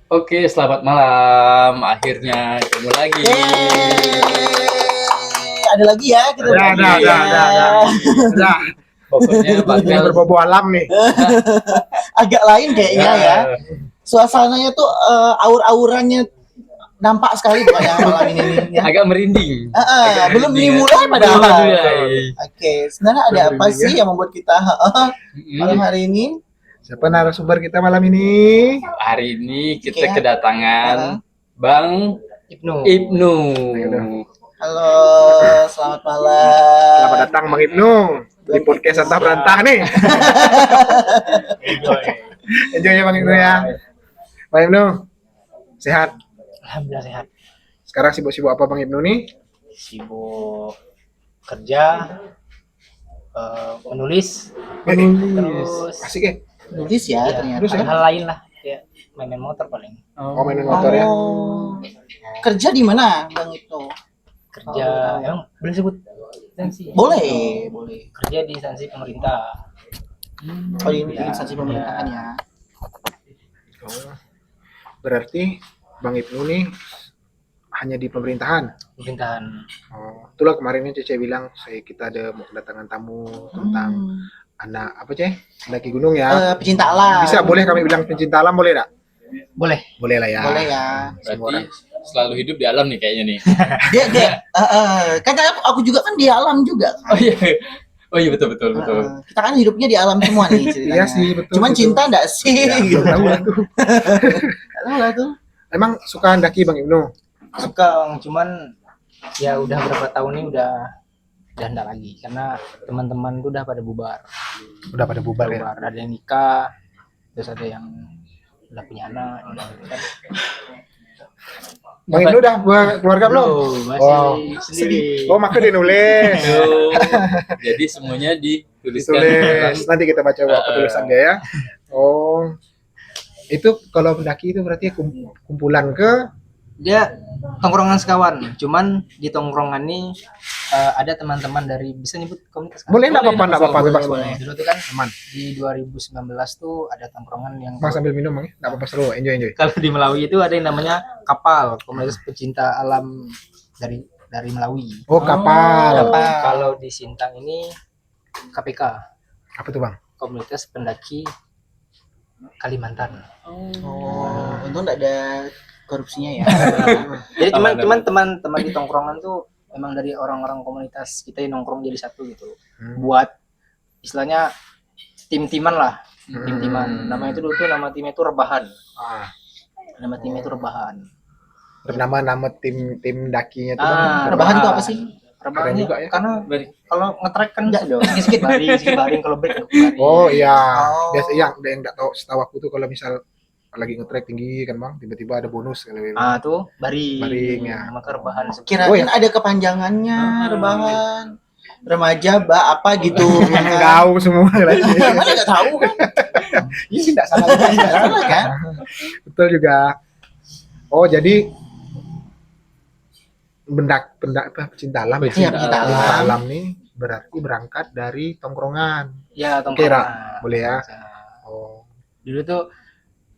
Oke, selamat malam. Akhirnya ketemu lagi. Ada lagi ya kita. Ada. Pokoknya Ini bakal berbau alam nih. Agak lain kayaknya ya. Suasananya tuh aur-aurannya nampak sekali pokoknya malam ini nih ya. agak merinding. Agak Belum merinding, dimulai ya. padahal. Belum dimulai. Oke, sebenarnya ada apa Merinding, sih ya. yang membuat kita malam hari ini? Siapa narasumber kita malam ini? Hari ini kita Oke. kedatangan Bang Ibnu. Halo, selamat malam. Selamat datang Bang Ibnu di podcast Antah Berantah nih. Enjoy ya Bang Ibnu ya. Bang Ibnu, sehat? Alhamdulillah sehat. Sekarang sibuk-sibuk apa Bang Ibnu nih? Sibuk kerja, menulis, terus Asik ya? Nulis ya ternyata. Terus ya? hal lain lah, kayak main motor paling. Oh, mainin motor ya? Kerja di mana Bang itu? Kerja, emang boleh sebut instansi? Boleh. Kerja di instansi pemerintah. Oh, ini instansi pemerintahan ya. Oh, berarti Bang Ibnu nih hanya di pemerintahan. Pemerintahan. Oh, itulah kemarinnya Cece bilang kita ada mau kedatangan tamu tentang anak apa Ceh? Pendaki gunung ya. Pecinta alam. Bisa boleh kami bilang pencinta alam boleh tak? Boleh. Boleh lah ya. Boleh ya. Berarti selalu hidup di alam nih kayaknya nih. Dia kan aku juga kan di alam juga. Oh iya. Oh iya betul. Kita kan hidupnya di alam semua nih ceritanya. Iya sih, betul. Cuman betul. cinta enggak sih? Ya, Gitu. belum tahu lah tuh. Nggak tahu lah tuh. Emang suka ndaki Bang Ibnu? Suka, Bang. Cuman ya udah berapa tahun ini udah enggak lagi karena teman-teman tuh udah pada bubar. Udah pada bubar ya. Ada yang nikah, terus ada yang udah punya anak, gitu kan. Bang Ibnu udah keluarga belum? Masih Oh. sendiri. Oh, maka dinulis. Aduh. Jadi semuanya dituliskan. Ditulis. Nanti kita baca apa tulisan dia ya. Oh. Itu kalau pendaki itu berarti kumpulan ke Dia tongkrongan sekawan, cuman di tongkrongan ini ada teman-teman dari, bisa nyebut komunitas kan? boleh enggak apa-apa bebas Boleh. Dulu tuh kan Aman. di 2019 tuh ada tongkrongan yang Bang sambil minum Bang ya. Enggak apa-apa seru, enjoy. kalau di Melawi itu ada yang namanya Kapal, komunitas pecinta alam dari Melawi. Oh, kapal. Kalau di Sintang ini KPK, Apa tuh Bang? komunitas pendaki Kalimantan. Oh, untung enggak ada korupsinya ya. Jadi cuman teman-teman di tongkrongan tuh emang dari orang-orang komunitas kita yang nongkrong jadi satu gitu. Buat istilahnya tim-timan lah, tim-timan. Nama itu dulu tuh nama timnya itu Rebahan. Ah, Nama timnya itu Rebahan. nama tim dakinya tuh Bang. Rebahan itu apa sih? Rebahan Keren juga ya. karena kalau nge-track kan Enggak dong. sedikit baring kalau break baring. Oh iya, Oh. biasa yang enggak tahu setahu aku tuh kalau misal lagi nge-track tinggi kan Bang, tiba-tiba ada bonus kalau Tuh baring. Baring, ya. Maka Rebahan. Kirain Oh, ya? ada kepanjangannya rebahan. Remaja apa gitu. tahu semua lagi. Mana enggak tahu kan? Ini sih enggak salah juga. Enggak salah kan? Betul juga. Oh, jadi pecinta alam ya? Iya, pecinta alam. Nih berarti berangkat dari tongkrongan. Ya, Oke, tongkrongan. Ra. Boleh ya? Oh, Dulu tuh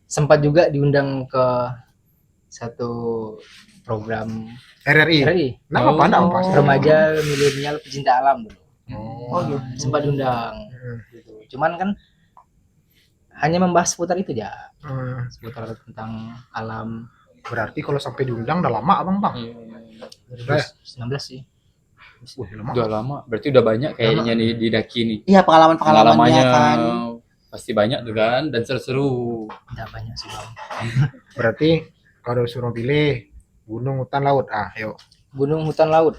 sempat juga diundang ke satu program RRI. RI, Kenapa enggak pas? remaja milenial pecinta alam dulu. Oh, gitu. Sempat diundang gitu. Cuman kan hanya membahas seputar itu aja, seputar tentang alam. Berarti kalau sampai diundang udah lama Abang, Bang. 2019 sih. Wah, lama. Udah lama. Berarti udah banyak kayaknya nih di daki nih. Iya, pengalamannya kan. Pasti banyak tuh kan dan seru-seru. Udah banyak sih, Bang. Berarti kalau suruh pilih gunung, hutan, laut. Ah, yuk. Gunung, hutan, laut.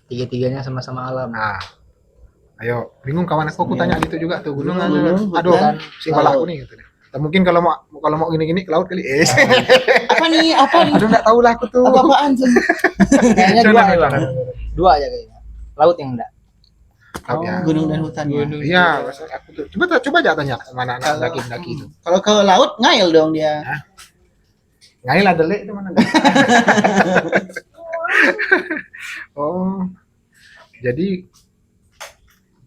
Tiga-tiganya sama-sama alam. Nah, ayo. Bingung kawan aku tanya gitu juga tuh gunung. Gunung, Aduh, hutan, simpel laut. aku nih gitu deh. Dan mungkin kalau mau gini-gini ke laut kali. Apa nih? Aduh, enggak tahu lah aku tuh. Apa-apaan tuh? Kayaknya dua Jangan, ya, Bang. jangan. Dua aja kayaknya. Laut yang enggak. Laut ya. Gunung dan hutannya. Iya, maksudnya aku tuh. Coba aja tanya mana anak daki itu. Kalau ke laut ngail dong dia. Ngail ada lek itu mana? Oh. Jadi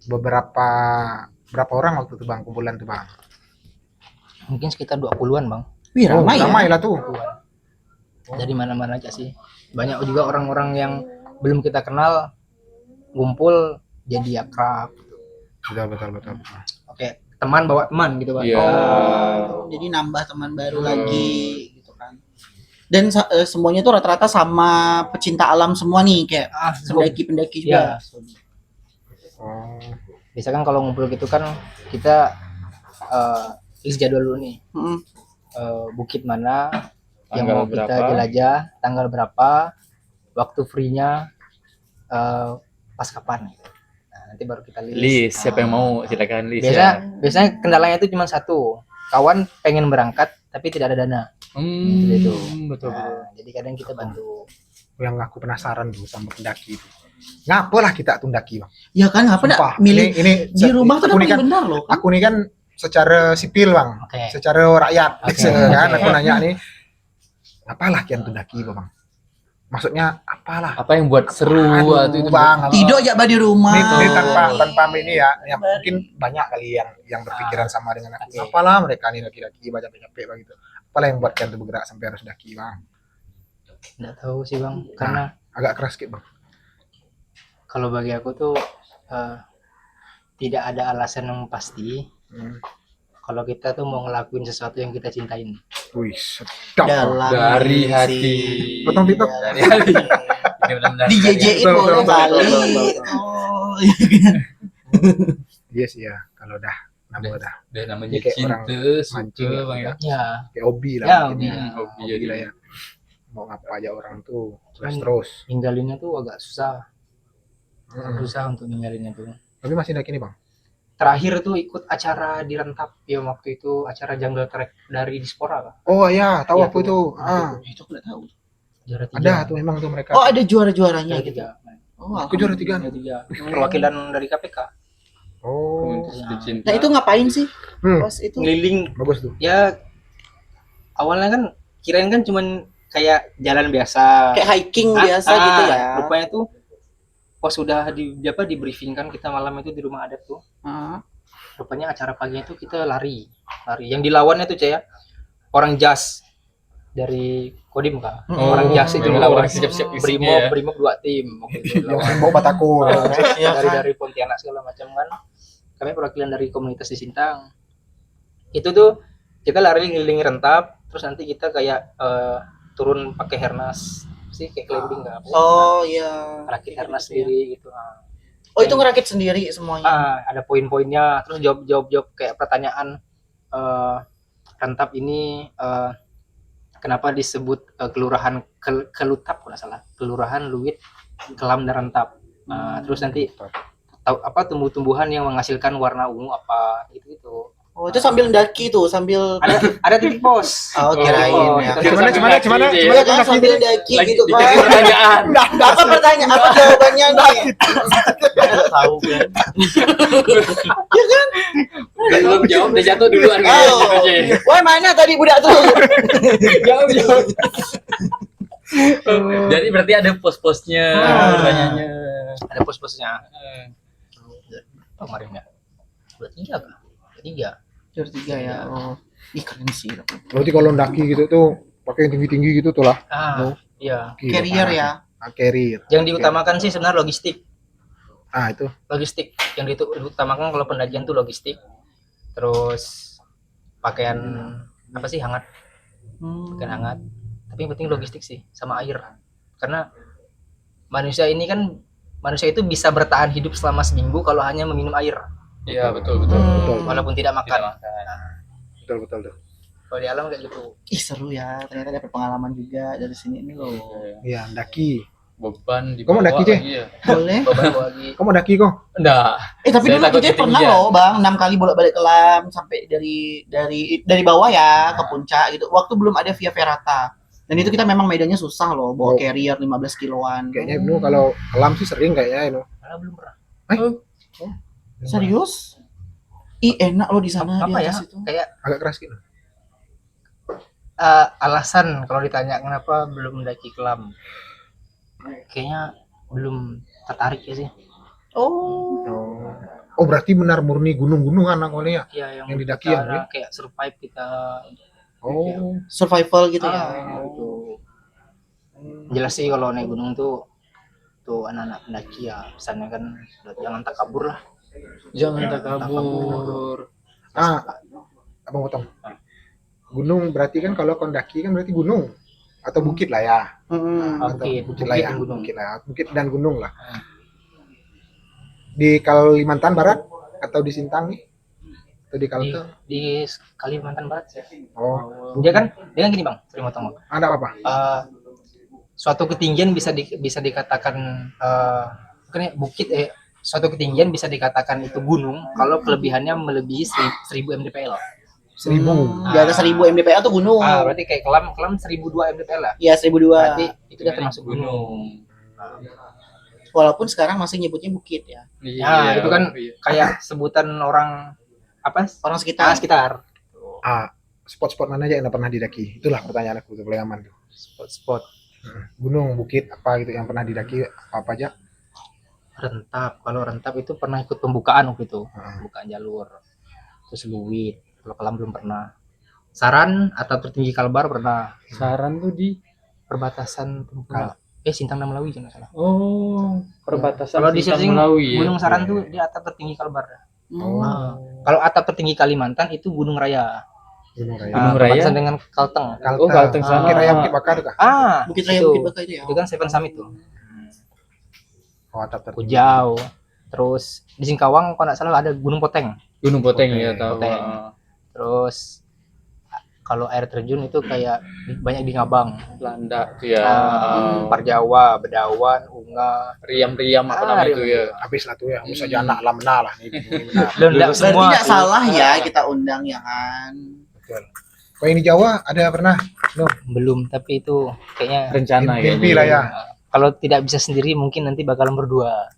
berapa orang waktu itu Bang kumpulan tuh Bang? Mungkin sekitar 20-an, Bang. Wih, ramai ya. ramai lah tuh. Dari mana-mana aja sih. Banyak juga orang-orang yang belum kita kenal ngumpul jadi akrab. Betul. Oke, teman bawa teman gitu, Pak. Iya. Jadi nambah teman baru lagi gitu kan. Dan semuanya tuh rata-rata sama pecinta alam semua nih, kayak pendaki-pendaki Iya. juga. Oh, Biasa kan kalau ngumpul gitu kan kita list jadwal dulu nih. Mm. Bukit mana yang Tanggal mau kita berapa? jelajah, tanggal berapa, waktu free-nya, pas kapan. Nah, nanti baru kita List, siapa yang mau silakan list Biasanya kendalanya itu cuma satu, kawan pengen berangkat tapi tidak ada dana. Gitu. Betul. Nah, jadi kadang kita bantu. yang aku penasaran tuh sama pendaki itu. Ngapalah kita tundaki, Bang? Ya kan, apa nak Sumpah, milih ini di rumah tuh aku udah nih kan, paling benar loh. Kan? aku nih kan secara sipil, Bang. Oke. Secara rakyat, Oke. kan Oke. aku nanya nih, apalah kian tundaki, Bang? Maksudnya apalah? Apa yang buat seru Aduh, waktu itu? Bang. Tidur aja bah di rumah. Ini tanpa ini ya, yang mungkin banyak kali yang berpikiran sama dengan aku. Oke. Apalah mereka nih daki-daki baca capek begitu. Apalah yang buat kalian tuh bergerak sampai harus daki, Bang? Nggak tahu sih, Bang, karena Agak keras gitu, Bang. kalau bagi aku tuh tidak ada alasan yang pasti. Kalau kita tuh mau ngelakuin sesuatu yang kita cintain. Wih, sedap. Dalam Dari isi. hati. Potong TikTok. Dari hati. Ini benar-benar Di JJ-in Betul, boleh betul, kali. betul, betul. Oh, Iya sih ya, kalau dah nambah dah Dan namanya Kayak cinta, orang suka mancing ya, bang ya. Ya, kayak hobi lah. Ya, mungkin hobi. Hobi Hobi jadi. lah ya. Mau ngapa aja orang tuh Cuman- terus. ninggalinnya tuh agak susah. Susah untuk ninggalinnya tuh. Tapi masih daki nih, Bang. Terakhir tuh ikut acara di Rentap ya, waktu itu acara Jungle Trek dari Dispora Kak. Oh iya, tahu Iya, aku tuh. itu. Ah, itu aku nggak tahu. Juara 3. ada tuh memang tuh mereka. Oh, ada juara-juaranya Juara gitu. 3. Oh, Aku juara 3 nih. Juara 3. Perwakilan dari KPK. Oh, Untuk cinta. Nah, itu ngapain sih? Pas itu. Ngeliling bagus tuh. ya, awalnya kan kirain kan cuman kayak jalan biasa. Kayak hiking biasa gitu ya. Rupanya tuh pas sudah di briefing kan kita malam itu di rumah adat tuh. Ah. Rupanya acara paginya itu kita lari. Yang dilawannya tuh ya orang jas dari Kodim Kak. Oh, Orang jas itu memang dilawan. orang siap-siap isinya ya. Brimob 2 tim. Waktu itu Yang dilawan. sering bawa Batako. Iya kan? dari Pontianak segala macam kan. Kami perwakilan dari komunitas di Sintang. Itu tuh kita lari ngelilingi Rentap, terus nanti kita kayak turun pakai harness sih, kayak climbing nggak? Oh iya. Rakit harness sendiri gitu. Oh, itu ngerakit sendiri semuanya. Ada poin-poinnya, terus jawab kayak pertanyaan Rentap ini kenapa disebut kelurahan Kelutap kalau nggak salah, kelurahan Luit Kelam dan Rentap. Terus nanti tahu apa tumbuh-tumbuhan yang menghasilkan warna ungu apa gitu. Oh, itu sambil ndaki tuh, sambil Ada titik pos. Oh, kirain ya. Gimana Gimana kan sambil ndaki gitu Dikasih kan. pertanyaan. Apa pertanyaan? Apa jawabannya nih? Nggak tahu kan. Belum jawab, udah jatuh duluan. Oh. Wah, mana tadi budak tuh? Jawab. Jadi berarti ada pos-posnya pertanyaannya. Ada pos-posnya. Kemarin ya. 23 kah? 23. Juara 3 ya. Oh. Ih, keren sih. Berarti kalau ndaki gitu tuh pakai yang tinggi-tinggi gitu tuh lah. Iya. Gila, Carrier parah ya. sih. Carrier. Yang diutamakan sih sebenarnya logistik. Itu. Logistik yang diutamakan kalau pendakian tuh logistik. Terus pakaian apa sih hangat, pakaian hangat. Tapi yang penting logistik sih sama air. Karena manusia itu bisa bertahan hidup selama seminggu kalau hanya meminum air, Iya, betul betul. Betul. walaupun tidak makan. Tidak makan. Betul tuh. Kalau di alam kayak gitu. Ih, seru ya. Ternyata dapat pengalaman juga dari sini ini loh. Iya, ndaki. Beban di Kamu bawah daki, Ceh? lagi ya. Boleh. Beban lagi. Kamu ndaki kok? Enggak. Tapi Saya dulu takut kita pernah ketinggian. loh, Bang, 6 kali bolak-balik ke Lam sampai dari bawah ya ke puncak gitu. Waktu belum ada Via Ferrata. Dan itu kita memang medannya susah loh, bawa Oh. carrier 15 kiloan. Kayaknya itu kalau kelam sih sering kayaknya itu. Malah belum pernah. Serius? Ih, enak loh di sana Apa di ya? atas itu. Kayak Agak keras gitu. alasan kalau ditanya kenapa belum mendaki Kelam. Kayaknya belum tertarik ya sih. Oh. Oh, berarti benar murni gunung-gunungan awalnya. Iya, Yang didaki kita ya, kayak survive kita Oh. survival gitu ya. Gitu. Jelas sih kalau naik gunung tuh anak-anak pendaki ya pesannya kan jangan takabur lah. Jangan takabur. Abang potong. Gunung berarti kan kalau kondaki kan berarti gunung atau bukit lah ya. Atau bukit lah ya. gunung. Bukit dan gunung lah. Di Kalimantan Barat atau di Sintang nih? Atau di Kalteng? Di Kalimantan Barat ya. Oh, Dia kan gini bang, sorry motong bang. ada apa? Suatu ketinggian bisa dikatakan bukan ya, bukit suatu ketinggian bisa dikatakan itu gunung kalau kelebihannya melebihi 1000 mdpl. 1000. Di atas 1000 mdpl tuh gunung. Berarti kayak kelam 1002 mdpl lah. Iya, 1002. Berarti itu udah termasuk gunung. Walaupun sekarang masih nyebutnya bukit ya. Nah, itu kan kayak sebutan orang apa? Orang sekitar. Sekitar. Spot-spot mana aja yang pernah didaki? Itulah pertanyaan aku tuh, paling aman tuh. Spot-spot Gunung, bukit, apa gitu yang pernah didaki, apa aja? Rentap. Kalau Rentap itu pernah ikut pembukaan waktu itu. Pembukaan jalur. Terus Luwit. Kalau Kelam belum pernah. Saran atau tertinggi Kalbar pernah. Saran tuh di Perbatasan Sintang dan Melawi kan salah. Oh, perbatasan Kalau di Sintang searching Melawi ya. Gunung Saran tuh di atap tertinggi Kalbar. Oh. Kalau atap tertinggi Kalimantan itu Gunung Raya. Gunung Raya. Gunung Raya? Perbatasan dengan Kalteng. Oh, Kalteng sana. Bukit Raya, Bukit Bakar kah? Bukit Raya, itu. Bukit Baka itu ya. Itu kan Seven Summit tuh. Oh, atap tertinggi. Kujau. Terus di Singkawang kalau nggak salah ada Gunung Poteng. Gunung Poteng ya tahu. Poteng. Terus kalau air terjun itu kayak banyak di Ngabang, Belanda tuh ya. Parjawa, Bedawan, Unga, Riam-riam apa namanya itu ya. Habis lah tuh ya, bisa anak lah menah lah nih. Lendak Berarti semua. nggak salah ya kita undang ya kan. Betul. Kalau yang di Jawa ada pernah? No. Belum, tapi itu kayaknya Rencana Mimpi kayaknya. lah ya. kalau tidak bisa sendiri mungkin nanti bakalan berdua.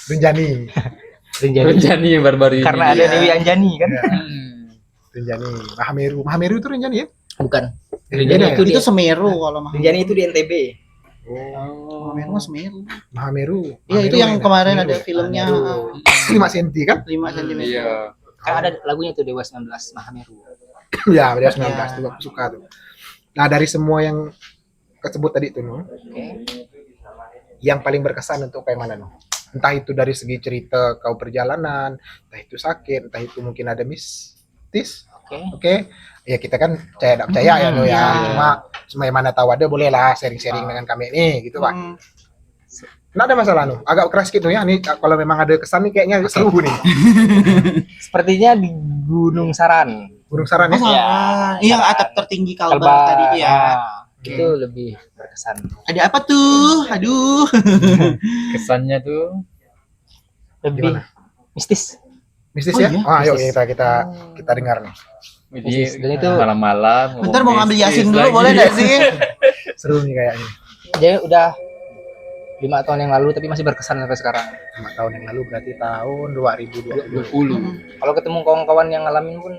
Renjani. Renjani baru-baru ini. Karena ada Iya. Dewi Anjani kan. Ya, Renjani. Mahameru itu Renjani ya? Bukan. Beda ya? Renjani Itu Semeru kalau mah. Renjani itu di NTB. Oh, Semeru mah Semeru. Mahameru. Iya, itu yang kemarin ada filmnya 5 cm kan? 5 cm. Iya. Kan ada lagunya tuh Dewa 19 Mahameru. Ya, dia 19 tuh aku suka tuh. Nah, dari semua yang tersebut tadi tuh, no, Oke. yang paling berkesan untuk kayak mana, no? Entah itu dari segi cerita kau perjalanan, entah itu sakit, entah itu mungkin ada mistis. Oke. Oke, ya kita kan percaya tidak percaya ya, no, ya. Iya. Cuma yang mana tahu ada boleh lah sharing-sharing dengan kami nih, gitu pak. Nggak ada masalah, no. Agak keras gitu ya. Nih kalau memang ada kesan nih kayaknya seru nih. Sepertinya di Gunung Saran. Gunung Saran Oh, ya. salah. Iya, atap tertinggi Kalbar tadi itu ya. Itu lebih berkesan. Ada apa tuh? Aduh. Kesannya tuh Lebih Gimana? mistis. Mistis Oh, ya? iya? Ayo Mistis. kita dengar nih. jadi Dan itu- malam-malam. Bentar mau ngambil mistis Yasin dulu lagi. boleh nggak sih? Seru nih kayaknya. Dia udah 5 tahun yang lalu tapi masih berkesan sampai sekarang. 5 tahun yang lalu berarti tahun 2020. 20. Kalau ketemu kawan-kawan yang ngalamin pun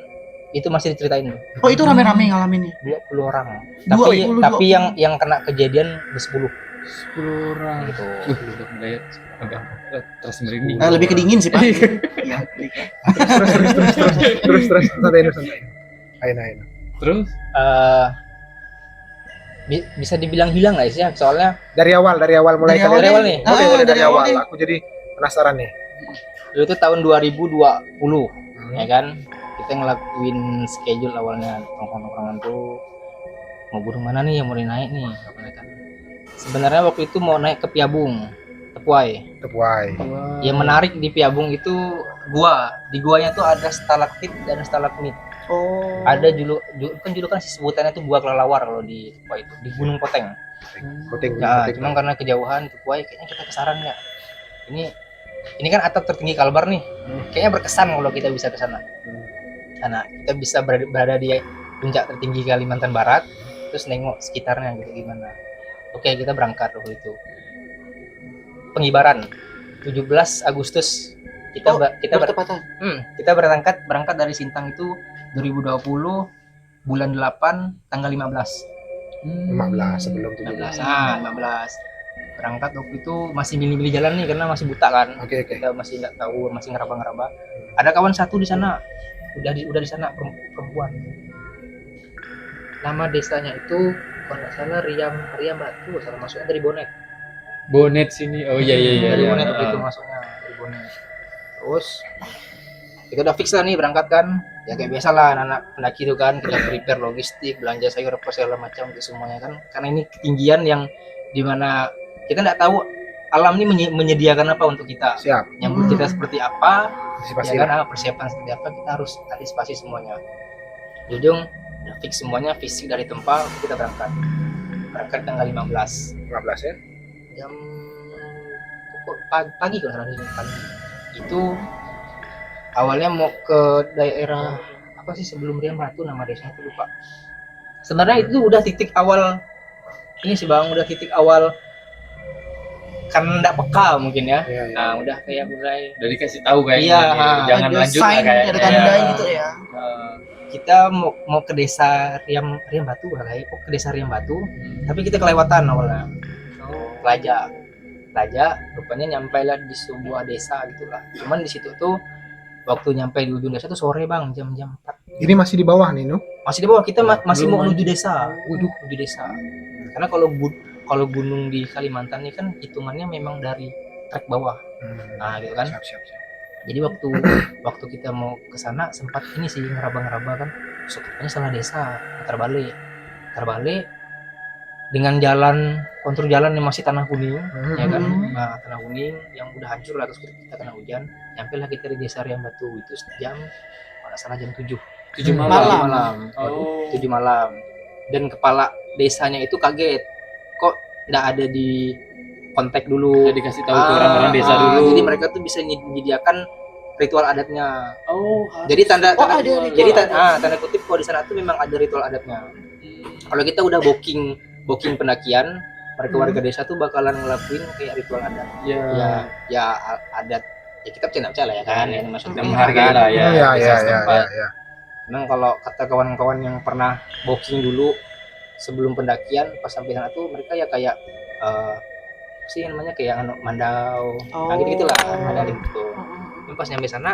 itu masih diceritain. Oh, itu rame-rame ngalaminnya. 20 orang. 20, Tapi yang kena kejadian 10 10 orang. gitu. Udah mulai agak terus merinding. Lebih ke dingin sih, Pak. Iya. Terus santai. Ayo. Terus Bisa dibilang hilang guys ya, soalnya Dari awal mulai Dari kalian- awal nih. Boleh Ah, dari dari awal. awal nih. Aku jadi penasaran nih. dulu itu tahun 2020 ya kan, kita ngelakuin schedule awalnya nongkrong-nongkrongan tuh mau gunung mana nih yang mau naik nih katanya kan. Sebenarnya waktu itu mau naik ke Piabung, Tepuai. Tepuai. Yang menarik di Piabung itu di guanya tuh ada stalaktit dan stalagmit. Oh. Ada julukan sih sebutannya tuh gua kelelawar kalau di Tepuai itu, di Gunung Poteng. Kuting. Nah, cuman karena kejauhan Tepuai kayaknya kita kesaran nggak. Ini kan atap tertinggi Kalbar nih. Kayaknya berkesan kalau kita bisa ke sana. Karena kita bisa berada di puncak tertinggi Kalimantan Barat, terus nengok sekitarnya gitu gimana. Oke, kita berangkat waktu itu. Pengibaran 17 Agustus kita bertepatan. kita berangkat dari Sintang itu 2020 bulan 8 tanggal 15. 15 sebelum 17. 15 berangkat waktu itu masih milih-milih jalan nih karena masih buta kan. Oke. Kita masih nggak tahu, masih ngeraba-ngeraba. Ada kawan satu di sana udah di sana perempuan nama desanya itu kalau nggak salah Riam Batu, salah masuknya dari Bonet. Bonet sini. Oh iya iya iya. Dari iya. Bonet waktu itu masuknya dari Bonet. Terus kita udah fix lah nih berangkat kan. Ya kayak biasa lah anak-anak pendaki itu kan, kita prepare logistik, belanja sayur apa segala macam untuk semuanya kan. Karena ini ketinggian yang dimana kita nggak tahu alam ini menyediakan apa untuk kita. Siap. Nyambut kita seperti apa, Antisipasi ya kan, lah. persiapan seperti apa, kita harus antisipasi semuanya. Di ujung udah fix semuanya, fisik dari tempat, kita berangkat tanggal 15 15 ya. jam pagi kalau nggak salah, pagi itu. Awalnya mau ke daerah apa sih sebelum Riam Batu, nama desanya itu lupa. Sebenarnya itu udah titik awal ini sih bang, udah titik awal kan nggak peka mungkin ya. Iya, iya. Nah udah kayak mulai Udah dikasih tahu kayaknya. Iya, Jangan ada lanjut lah sign, kayaknya. ada tanda Iya. gitu ya. kita mau ke desa Riam Batu lah kayak ke desa Riam Batu, tapi kita kelewatan awalnya. Raja rupanya nyampe lah di sebuah desa gitulah. Cuman di situ tuh waktu nyampe di ujung desa tuh sore bang, jam 4. Ini masih di bawah nih, Nu. Masih di bawah, kita masih Belum mau maju. menuju desa. Menuju desa. Karena kalau gunung di Kalimantan ini kan hitungannya memang dari trek bawah. Nah, gitu kan. Siap. Jadi waktu kita mau ke sana sempat ini sih ngeraba-ngeraba kan. Soknya salah desa, putar balik dengan kontur jalan yang masih tanah kuning, ya kan. Nah, tanah kuning yang udah hancur lah, terus kita kena hujan. Nyampe lah kita di desa Riam Batu itu jam kalau nggak salah jam 7 Malam. Oh. 7 malam. Dan kepala desanya itu kaget kok nggak ada di kontak dulu. Jadi dikasih tahu ke orang-orang desa dulu. Jadi mereka tuh bisa menyediakan ritual adatnya. Oh. Jadi tanda Oh, ada ritual jadi adat. tanda kutip kalau di sana tuh memang ada ritual adatnya. Kalau kita udah booking pendakian, warga desa tuh bakalan ngelakuin kayak ritual adat. Ya. Ya adat ya kita percaya lah ya kan, ya maksudnya Menghargai lah ya. Iya, desa iya, setempat. iya. Memang kalau kata kawan-kawan yang pernah booking dulu sebelum pendakian, pas sampai sana tuh mereka ya kayak apa sih namanya kayak mandau, nah gitu lah, ada gitu. Dan pas nyampe sana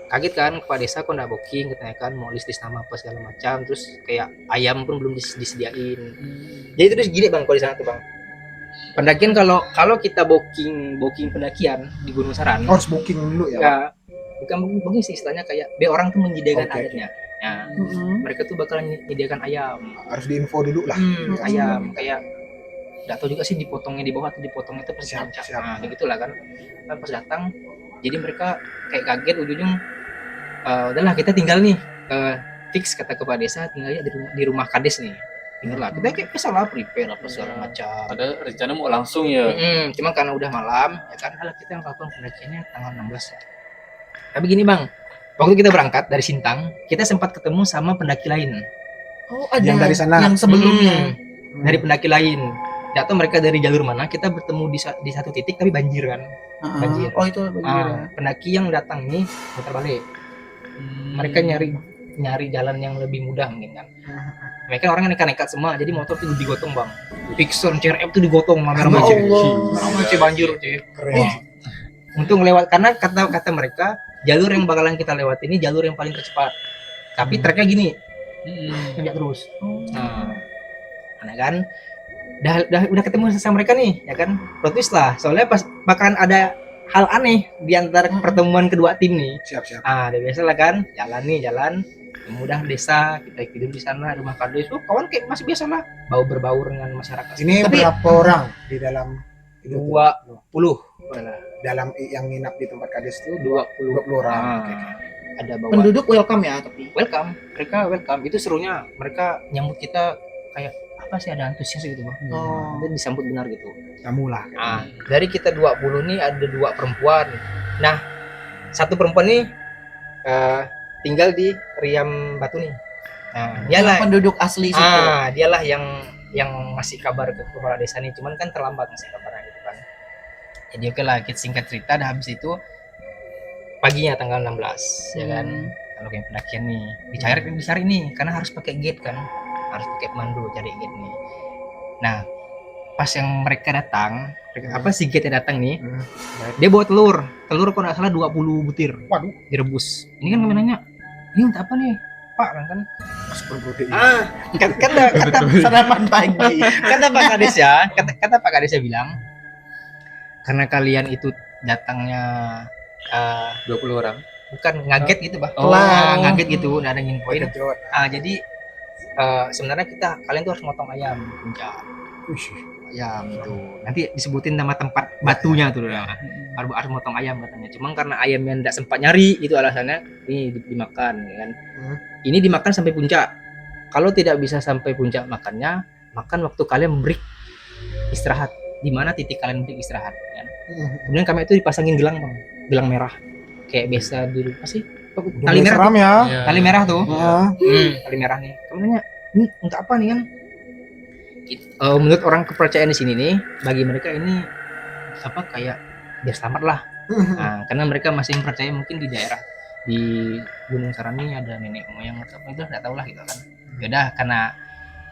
kaget kan, kepala desa kok nggak booking, katanya kan mau list nama apa segala macam, terus kayak ayam pun belum disediain. Jadi terus gini bang, kalau di sana tuh bang, pendakian kalau kita booking pendakian di Gunung Saran, Harus booking dulu ya. ya bukan booking sih, istilahnya kayak biar orang tuh menyediakan Oke. adatnya. Nah, mereka tuh bakalan menyediakan ayam. Harus diinfo dulu lah. Ayam kayak nggak tahu juga sih dipotongnya di bawah atau dipotongnya itu pasti Siap. nah kayak gitulah kan. Nah, pas datang jadi mereka kayak kaget, ujung udahlah kita tinggal nih fix kata kepala desa tinggalnya di rumah kades nih, tinggal lah kita kayak salah prepare apa segala macam. Ada rencana mau langsung ya. Cuma karena udah malam ya kan, kita yang melakukan pendakiannya tanggal 16 ya. Tapi gini bang, waktu kita berangkat dari Sintang kita sempat ketemu sama pendaki lain. Oh, ada Yang dari sana. yang sebelumnya. Dari pendaki lain. Nggak tahu mereka dari jalur mana, kita bertemu di satu titik tapi banjir kan. Banjir. Oh, itu banjir ya. Pendaki yang datang nih putar balik. Mereka nyari jalan yang lebih mudah mungkin kan. Mereka orangnya nekat-nekat semua, jadi motor tuh digotong bang. Pixon CRF tuh digotong Ya ramai-ramai cuy. Allah. Ramai cuy, banjir cuy. Keren. Untuk lewat, karena kata mereka jalur yang bakalan kita lewat ini jalur yang paling tercepat. Tapi treknya gini, injak terus. Nah, kan udah ketemu sama mereka nih, ya kan? Plot twist lah, soalnya pas bakalan ada hal aneh di antara pertemuan kedua tim nih. Siap. Udah biasa lah kan, jalan mudah desa, kita tidur di sana rumah kades. Kawan kayak masih biasa lah, berbaur dengan masyarakat. Ini Tapi- berapa orang di dalam itu tuh? 20 Dalam yang nginap di tempat kades itu 20 20 orang. Ah. Oke. ada bawa Penduduk welcome ya, tapi. welcome, mereka welcome. Itu serunya, mereka nyambut kita kayak apa sih, ada antusias gitu bang. Oh. Kita disambut benar gitu. Kamu lah. Nah, dari kita 20 nih ada 2 perempuan. Nah, satu perempuan nih tinggal di Riam Batu nih. Nah, dialah Penduduk asli situ. dialah yang ngasih kabar ke kepala desa nih, cuman kan terlambat ngasih kabarnya gitu kan. Jadi oke lah, kita singkat cerita, dah habis itu paginya tanggal 16 ya kan. Kalau kayak pendakian nih dicari nih, karena harus pakai gate kan, harus pakai pemandu cari gate nih. Nah, pas yang mereka datang, si gate yang datang nih, dia bawa telur kalau nggak salah 20 butir. Waduh. Direbus. Ini kan kami nanya, ini untuk apa nih Pak kan. Asupan protein. Kata Sarapan pagi. kata Pak Kades ya, kata Pak Kades ya bilang, karena kalian itu datangnya 20 orang. bukan ngaget gitu, Bah. Oh. Ngaget gitu, nggak ada nginfoin. Kejot. Jadi sebenarnya kalian tuh harus motong ayam di puncak. Ayam itu nanti disebutin nama tempat batunya tuh ya. Harus motong ayam katanya. Cuman karena ayamnya tidak sempat nyari itu alasannya ini dimakan ya kan. Ini dimakan sampai puncak. Kalau tidak bisa sampai puncak makannya, makan waktu kalian break istirahat. Di mana titik kalian break istirahat kan. Kemudian kami itu dipasangin gelang, Bang. Gelang merah. Kayak biasa dulu apa sih? Tali merah. Seram ya. Tali merah tuh. Heeh. Tali merah nih. Kamu nanya, ini untuk apa nih kan? Menurut orang kepercayaan di sini nih, bagi mereka ini apa kayak biar selamat lah. Nah, karena mereka masih percaya mungkin di daerah di Gunung Sarani ada nenek moyang atau apa itu nggak tahu lah gitu kan. Ya udah karena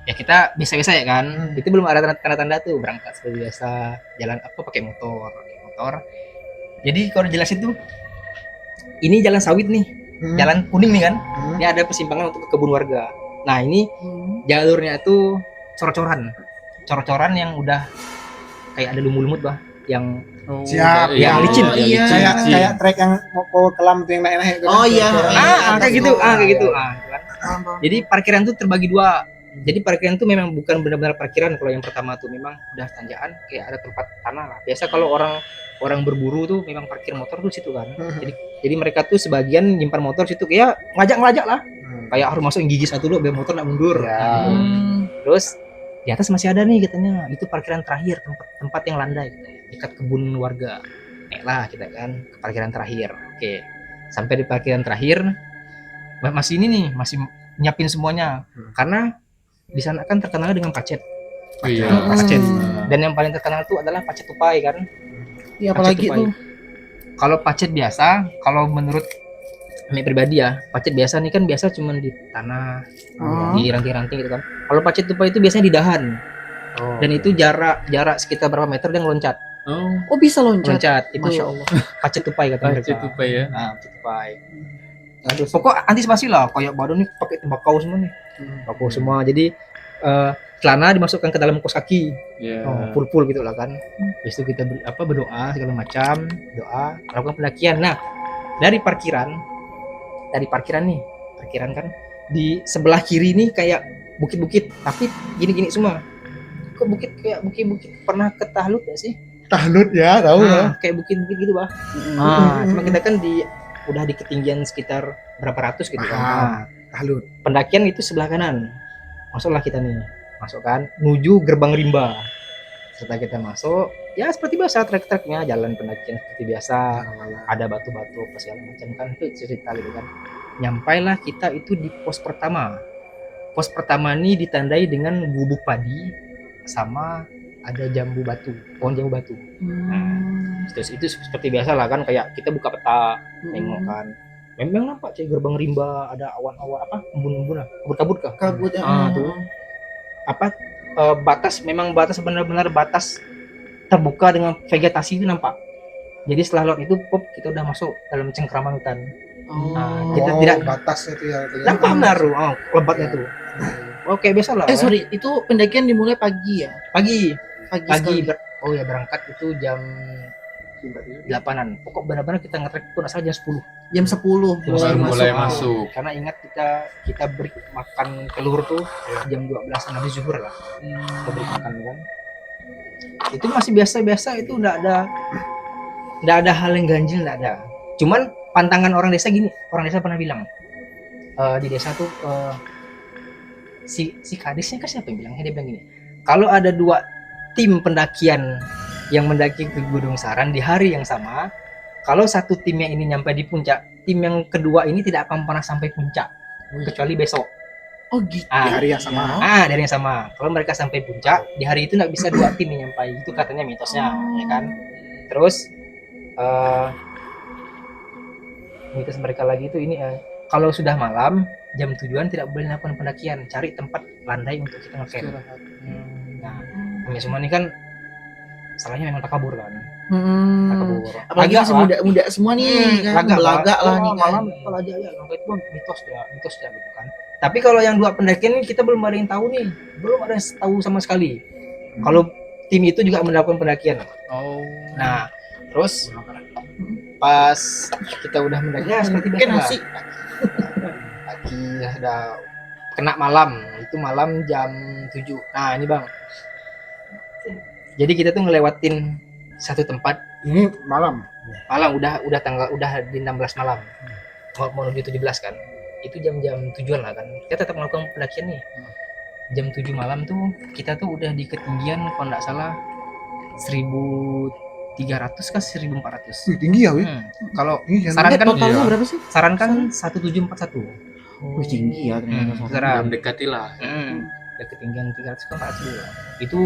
ya kita biasa-biasa ya kan. Itu belum ada tanda-tanda tuh berangkat seperti biasa jalan apa pakai motor. Jadi kalau dijelasin tuh ini jalan sawit nih, jalan kuning nih kan. Ini ada persimpangan untuk ke kebun warga. Nah ini jalurnya itu cor-coran yang udah kayak ada lumut-lumut bah yang Siap. yang licin. Oh, iya. Kayak trek yang mau kelam tuh yang naik-naik. Oh iya. Kayak gitu kan. Jadi parkiran tuh terbagi dua. Jadi parkiran tuh memang bukan benar-benar parkiran. Kalau yang pertama tuh memang udah tanjakan kayak ada tempat tanah lah. Biasa kalau orang berburu tuh memang parkir motor tuh situ kan. Jadi mereka tuh sebagian nyimpan motor situ kayak ngajak lah. Kayak harus masukin gigi satu dulu biar motor nggak mundur. Ya. Terus di atas masih ada nih katanya itu parkiran terakhir tempat yang landai katanya, dekat kebun warga. Lah kita kan ke parkiran terakhir. Oke. Sampai di parkiran terakhir masih ini nih, masih nyiapin semuanya. Karena di sana kan terkenal dengan pacet. Iya. Pacet. Dan yang paling terkenal itu adalah pacet tupai kan. Iya apalagi Pacet tupai. tuh. Kalau pacet biasa, kalau menurut kami pribadi ya, pacet biasa nih kan biasa cuman di tanah, di ranting-ranting gitu kan. Kalau pacet tupai itu biasanya di dahan. Dan itu jarak sekitar berapa meter dia ngeloncat. Oh bisa loncat. Itu Masya Allah. pacet tupai kata mereka. Pacet tupai ya. Pacet tupai. Aduh, pokok antisipasi lah kayak badan nih pakai tembakau semua nih. Tembakau semua. Jadi celana dimasukkan ke dalam kos kaki. Full gitu lah kan. Habis itu kita berdoa segala macam, melakukan pendakian. Nah, dari parkiran kan di sebelah kiri nih kayak bukit-bukit tapi gini-gini semua. Kok bukit kayak bukit-bukit pernah ke Tahlut gak sih? Tahlut ya, tahu ya. Kayak bukit-bukit gitu, Bah. Cuma kita kan udah di ketinggian sekitar berapa ratus gitu kan. Tahlut. Pendakian itu sebelah kanan. Masuklah kita nih. Masuk kan menuju Gerbang Rimba. Setelah kita masuk, ya seperti biasa trek-treknya, jalan pendakian seperti biasa. Ada batu-batu apa segala macam kan itu cerita gitu kan. Nyampailah kita itu di pos pertama. Pos pertama ini ditandai dengan gubuk padi sama ada pohon jambu batu. Nah, terus itu seperti biasa lah kan kayak kita buka peta, nengok kan. Memang nampak kayak Gerbang Rimba ada awan-awan apa embun-embun lah, kabut-kabut kah? Kabut Tuh. Batas benar-benar batas terbuka dengan vegetasi itu nampak. Jadi setelah lewat itu kita udah masuk dalam cengkraman hutan. Kita tidak batasnya itu ya. nampak benar lebatnya tuh. Oke biasa lah. Sorry, itu pendakian dimulai pagi ya? Pagi Sekali. berangkat itu jam 8-an. Pokok benar-benar kita ngetrek itu asal jam 10. Jam 10 Mulai masuk. Karena ingat kita beri makan telur tuh jam 12 habis zuhur lah. Kita beri makan kan. Itu masih biasa-biasa, itu enggak ada hal yang ganjil, enggak ada. Cuman pantangan orang desa gini, orang desa pernah bilang di desa tuh si kadisnya kan siapa yang bilang? Dia bilang gini, kalau ada 2 tim pendakian yang mendaki ke Gunung Saran di hari yang sama, kalau satu timnya ini nyampe di puncak, tim yang kedua ini tidak akan pernah sampai puncak kecuali besok. Oh gitu. Di hari yang sama. Dari yang sama. Kalau mereka sampai puncak di hari itu nggak bisa 2 tim yang nyampai, itu katanya mitosnya, ya kan. Terus mitos mereka lagi itu ini kalau sudah malam jam 7-an tidak boleh melakukan pendakian, cari tempat landai untuk kita ngecamp. Nah, kami semua ini kan salahnya memang takabur kan. Takabur. Apalagi Agak masih lah. muda-muda semua nih kan, Lagak belaga lah nih kan. malam kalau aja ya langkah itu bang mitos ya gitu kan. Tapi kalau yang 2 pendakian ini kita belum ada yang tahu nih, belum ada yang tahu sama sekali. Kalau tim itu juga melakukan pendakian. Oh. Nah, terus pas kita udah mendaki ya seperti biasa Kayak lah. nasi. Pagi ya udah kena malam, itu malam jam 7. Nah, ini bang. Jadi kita tuh ngelewatin satu tempat Ini malam. malam udah di 16 malam. Mau menuju 17 kan. Itu jam-jam tujuan lah kan. Kita tetap melakukan pendakian nih. Jam 7 malam tuh kita tuh udah di ketinggian kalau nggak salah 1300 kah 1400. Wih, tinggi ya, wih. Kalau Iya, sarankan Totalnya iya. berapa sih? sarankan 1741. Wih, tinggi ya ternyata. Saran. Mendekati lah. Udah ketinggian 300 ke 400 dulu. Itu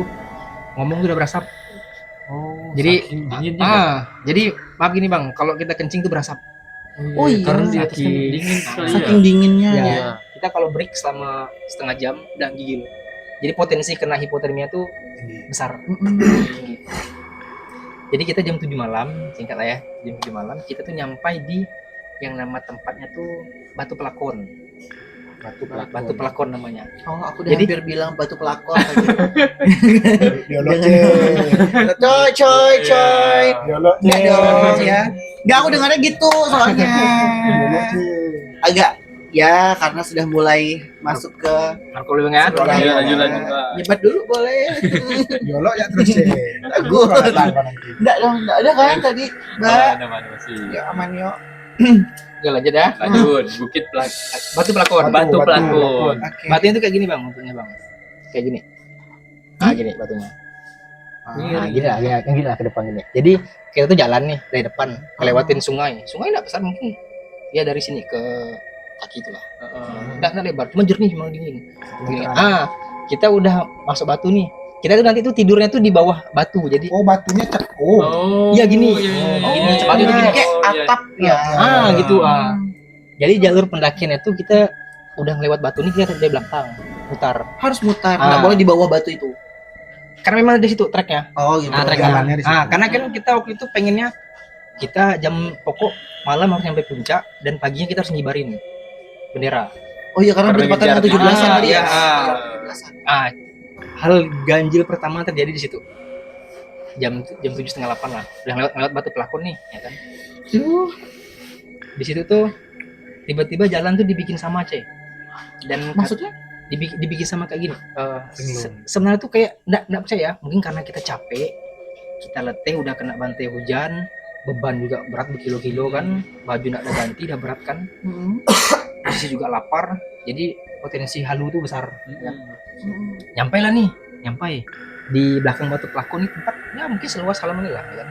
ngomong udah berasap. Oh. Jadi saking dingin juga. jadi maaf gini bang, kalau kita kencing tuh berasap. Oh iya. Karena di atas kan Saking- dingin sekali ya. Saking dinginnya. Ya. Iya. Kita kalau break selama setengah jam udah gigil. Jadi potensi kena hipotermia tuh besar. Jadi kita jam 7 malam, singkat lah ya, jam 7 malam kita tuh nyampai di yang nama tempatnya tuh Batu Pelakon. Batu Pelakon namanya. Oh, aku udah Jadi- hampir bilang batu pelakon tadi. Dialog coy. Dialog Enggak dong ya. Enggak, aku dengarnya gitu soalnya. Agak ya karena sudah mulai masuk ke Narko lebih nggak? Sekolah. Iya, lanjut lah. nyebat dulu boleh. Dialog ya terus deh. Takut. Enggak dong, enggak ada kan tadi, Mbak. Ada mana masih. Ya aman yuk. Oke lanjut ya. Lanjut, Bukit Pelak. Batu Pelakon. Batu Pelakon. Oke. Batunya tuh kayak gini bang, bentuknya bang. Kayak gini. Nah gini batunya. Nah, gini lah ke depan gini. Jadi kita tuh jalan nih dari depan, ngelewatin sungai. Sungai nggak besar mungkin. Ya dari sini ke kaki itulah. Nggak lebar, cuma jernih, cuma dingin. Gini. Kita udah masuk batu nih. Kita tuh nanti tuh tidurnya tuh di bawah batu. Jadi Oh, batunya cekung. Iya, gini. Gini, Batu tuh gini, Kayak atap ya. gitu. Jadi jalur pendakian itu kita udah ngelewat batu nih, kita dari belakang mutar. Harus mutar, enggak boleh di bawah batu itu. Karena memang di situ treknya. Oh, gitu. Trek jalannya di situ. karena kan kita waktu itu pengennya kita jam pokok malam harus nyampe puncak dan paginya kita harus ngibarin bendera. Oh iya, karena bertepatan dengan 17-an tadi ya. Iya. Hal ganjil pertama terjadi di situ. Jam 7:30 lah. Udah lewat Batu Pelakon nih, ya kan. Di situ tuh tiba-tiba jalan tuh dibikin sama, Cek. Dan Maksudnya? dibikin sama kayak gini. Sebenarnya tuh kayak enggak percaya, mungkin karena kita capek, kita letih, udah kena bantai hujan, beban juga berat berkilo-kilo kan, baju enggak ada ganti, udah berat kan. Posisi juga lapar, jadi potensi halu tuh besar. Nyampe lah nih, nyampe di belakang Batu Pelakon ini tempat ya mungkin seluas halaman ini lah, ya kan.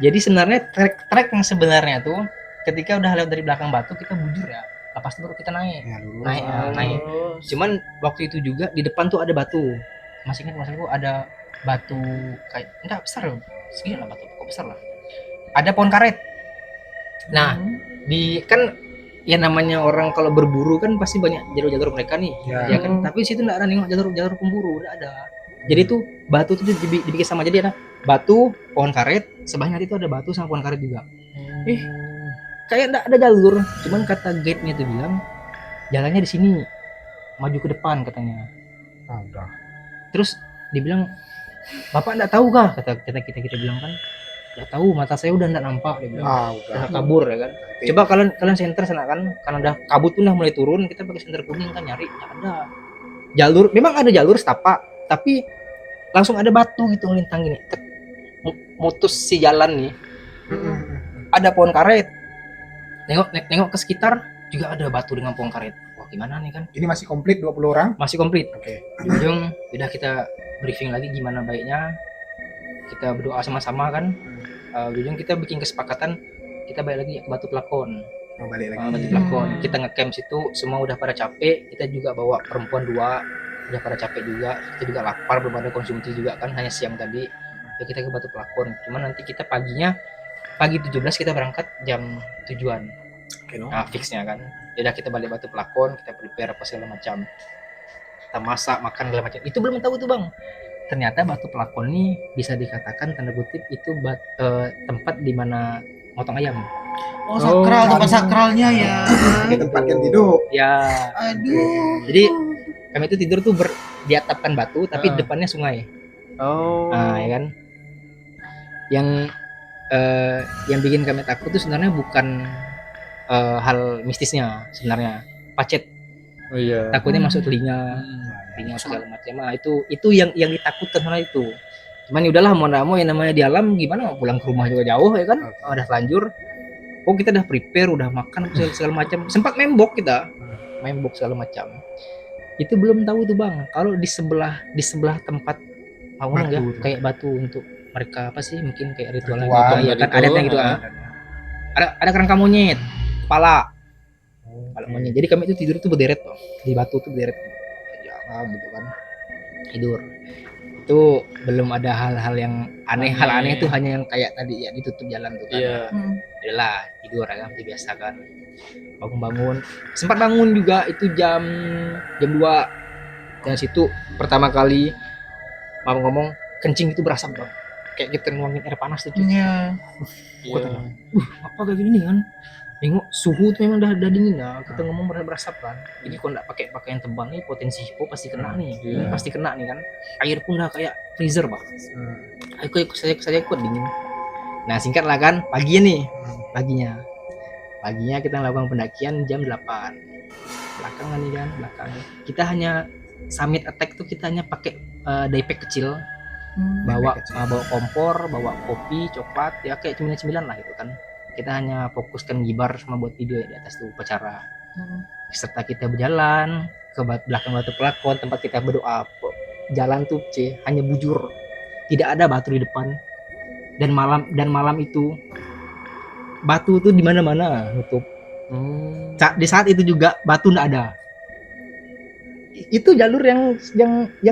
Jadi sebenarnya trek yang sebenarnya tuh ketika udah lewat dari belakang batu kita bujur ya, lepas itu baru kita naik. Ya, lurus. Naik. Cuman waktu itu juga di depan tuh ada batu. Masih ingat maksudku ada batu kayak enggak besar loh. Segini lah batu, kok besar lah. Ada pohon karet. Nah, di kan ya namanya orang kalau berburu kan pasti banyak jalur-jalur mereka nih, ya kan. Tapi di situ enggak ada nengok jalur pemburu, enggak ada. Jadi tuh batu tuh dibikin sama, jadi ada batu, pohon karet, sebelahnya itu ada batu sama pohon karet juga. Kayak enggak ada jalur, cuman kata guide-nya tuh bilang jalannya di sini, maju ke depan katanya. Udah. Terus dibilang, "Bapak enggak tahu kah?" kata kita bilang kan. "Ya tahu, mata saya udah enggak nampak," dia bilang. Udah. Udah kabur ya kan. Coba kalian senter sana kan, karena udah kabut tuh udah mulai turun, kita pakai senter kuning kan nyari, enggak ada. Jalur, memang ada jalur setapak, tapi langsung ada batu gitu ngelintang gini. Mutus si jalan nih. Ada pohon karet. Nengok ke sekitar juga ada batu dengan pohon karet. Wah, gimana nih kan? Ini masih komplit 20 orang. Masih komplit. Oke. Di ujung udah kita briefing lagi gimana baiknya. Kita berdoa sama-sama kan. Di ujung kita bikin kesepakatan kita balik lagi ke Batu Pelakon. Mau balik lagi. Batu Pelakon. Kita ngecamp situ, semua udah pada capek. Kita juga bawa perempuan 2, udah pada capek juga. Kita juga lapar, belum ada konsumsi juga kan, hanya siang tadi. Ya kita ke Batu Pelakon. Cuman nanti kita pagi 17 kita berangkat jam tujuan. Oke, no. Nah, fixnya kan. Udah kita balik Batu Pelakon, kita prepare apa segala macam. Kita masak, makan segala macam. Itu belum tahu tuh, Bang. ternyata batu pelakon ini bisa dikatakan tanda kutip itu tempat di mana motong ayam. Oh, sakral, tempat sakralnya ya. Di tempat yang tidur. Ya. Aduh. Jadi kami itu tidur tuh diatapkan batu tapi depannya sungai. Oh. Nah, ya kan. Yang bikin kami takut tuh sebenarnya bukan hal mistisnya sebenarnya. Pacet. Oh iya. Takutnya masuk telinga segala macam. Nah, itu yang ditakutkan sebenarnya itu. Cuman ya udahlah, mau nggak mau yang namanya di alam gimana, pulang ke rumah juga jauh ya kan. Udah telanjur. Oh, kita udah prepare, udah makan segala macam. Sempat membok kita. Membok segala macam. Itu belum tahu tuh Bang, kalau di sebelah tempat bangunan ya, kayak batu untuk mereka apa sih, mungkin kayak ritual ya kan, adatnya gitu kan. Ada kerangka monyet, kepala monyet. Jadi kami itu tidur tuh berderet Bang. Di batu tuh berderet. Jangan gitu kan. Tidur. Itu belum ada hal-hal yang aneh. Hal aneh itu hanya yang kayak tadi ya, ditutup jalan tuh kan. Iya. Adalah tidur ya kan, seperti biasa kan. Bangun sempat bangun juga itu jam 2. Dan situ pertama kali mama ngomong kencing itu berasap Bang, kayak kita nuangin air panas tuh. Iya. Gua tanya, apa kayak gini kan, nengok suhu tuh memang udah dingin ya, kita ngomong berasap kan. Jadi kalau nggak pakai pakaian tebal nih potensi hipo pasti kena nih. Pasti kena nih kan, air pun udah kayak freezer Bang. Aku saya ikut dingin. Nah singkat lah kan, paginya kita melakukan pendakian jam 8 belakangan nih kan, kita hanya summit attack tuh kita hanya pakai daypack kecil, bawa kompor, bawa kopi, coklat ya, kayak cemilan lah gitu kan. Kita hanya fokuskan gibar sama buat video di atas tuh upacara. Serta kita berjalan ke belakang batu pelakon tempat kita berdoa. Jalan tuh hanya bujur, tidak ada batu di depan. Dan malam itu batu tuh di mana-mana nutup. Di saat itu juga batu nggak ada. Itu jalur yang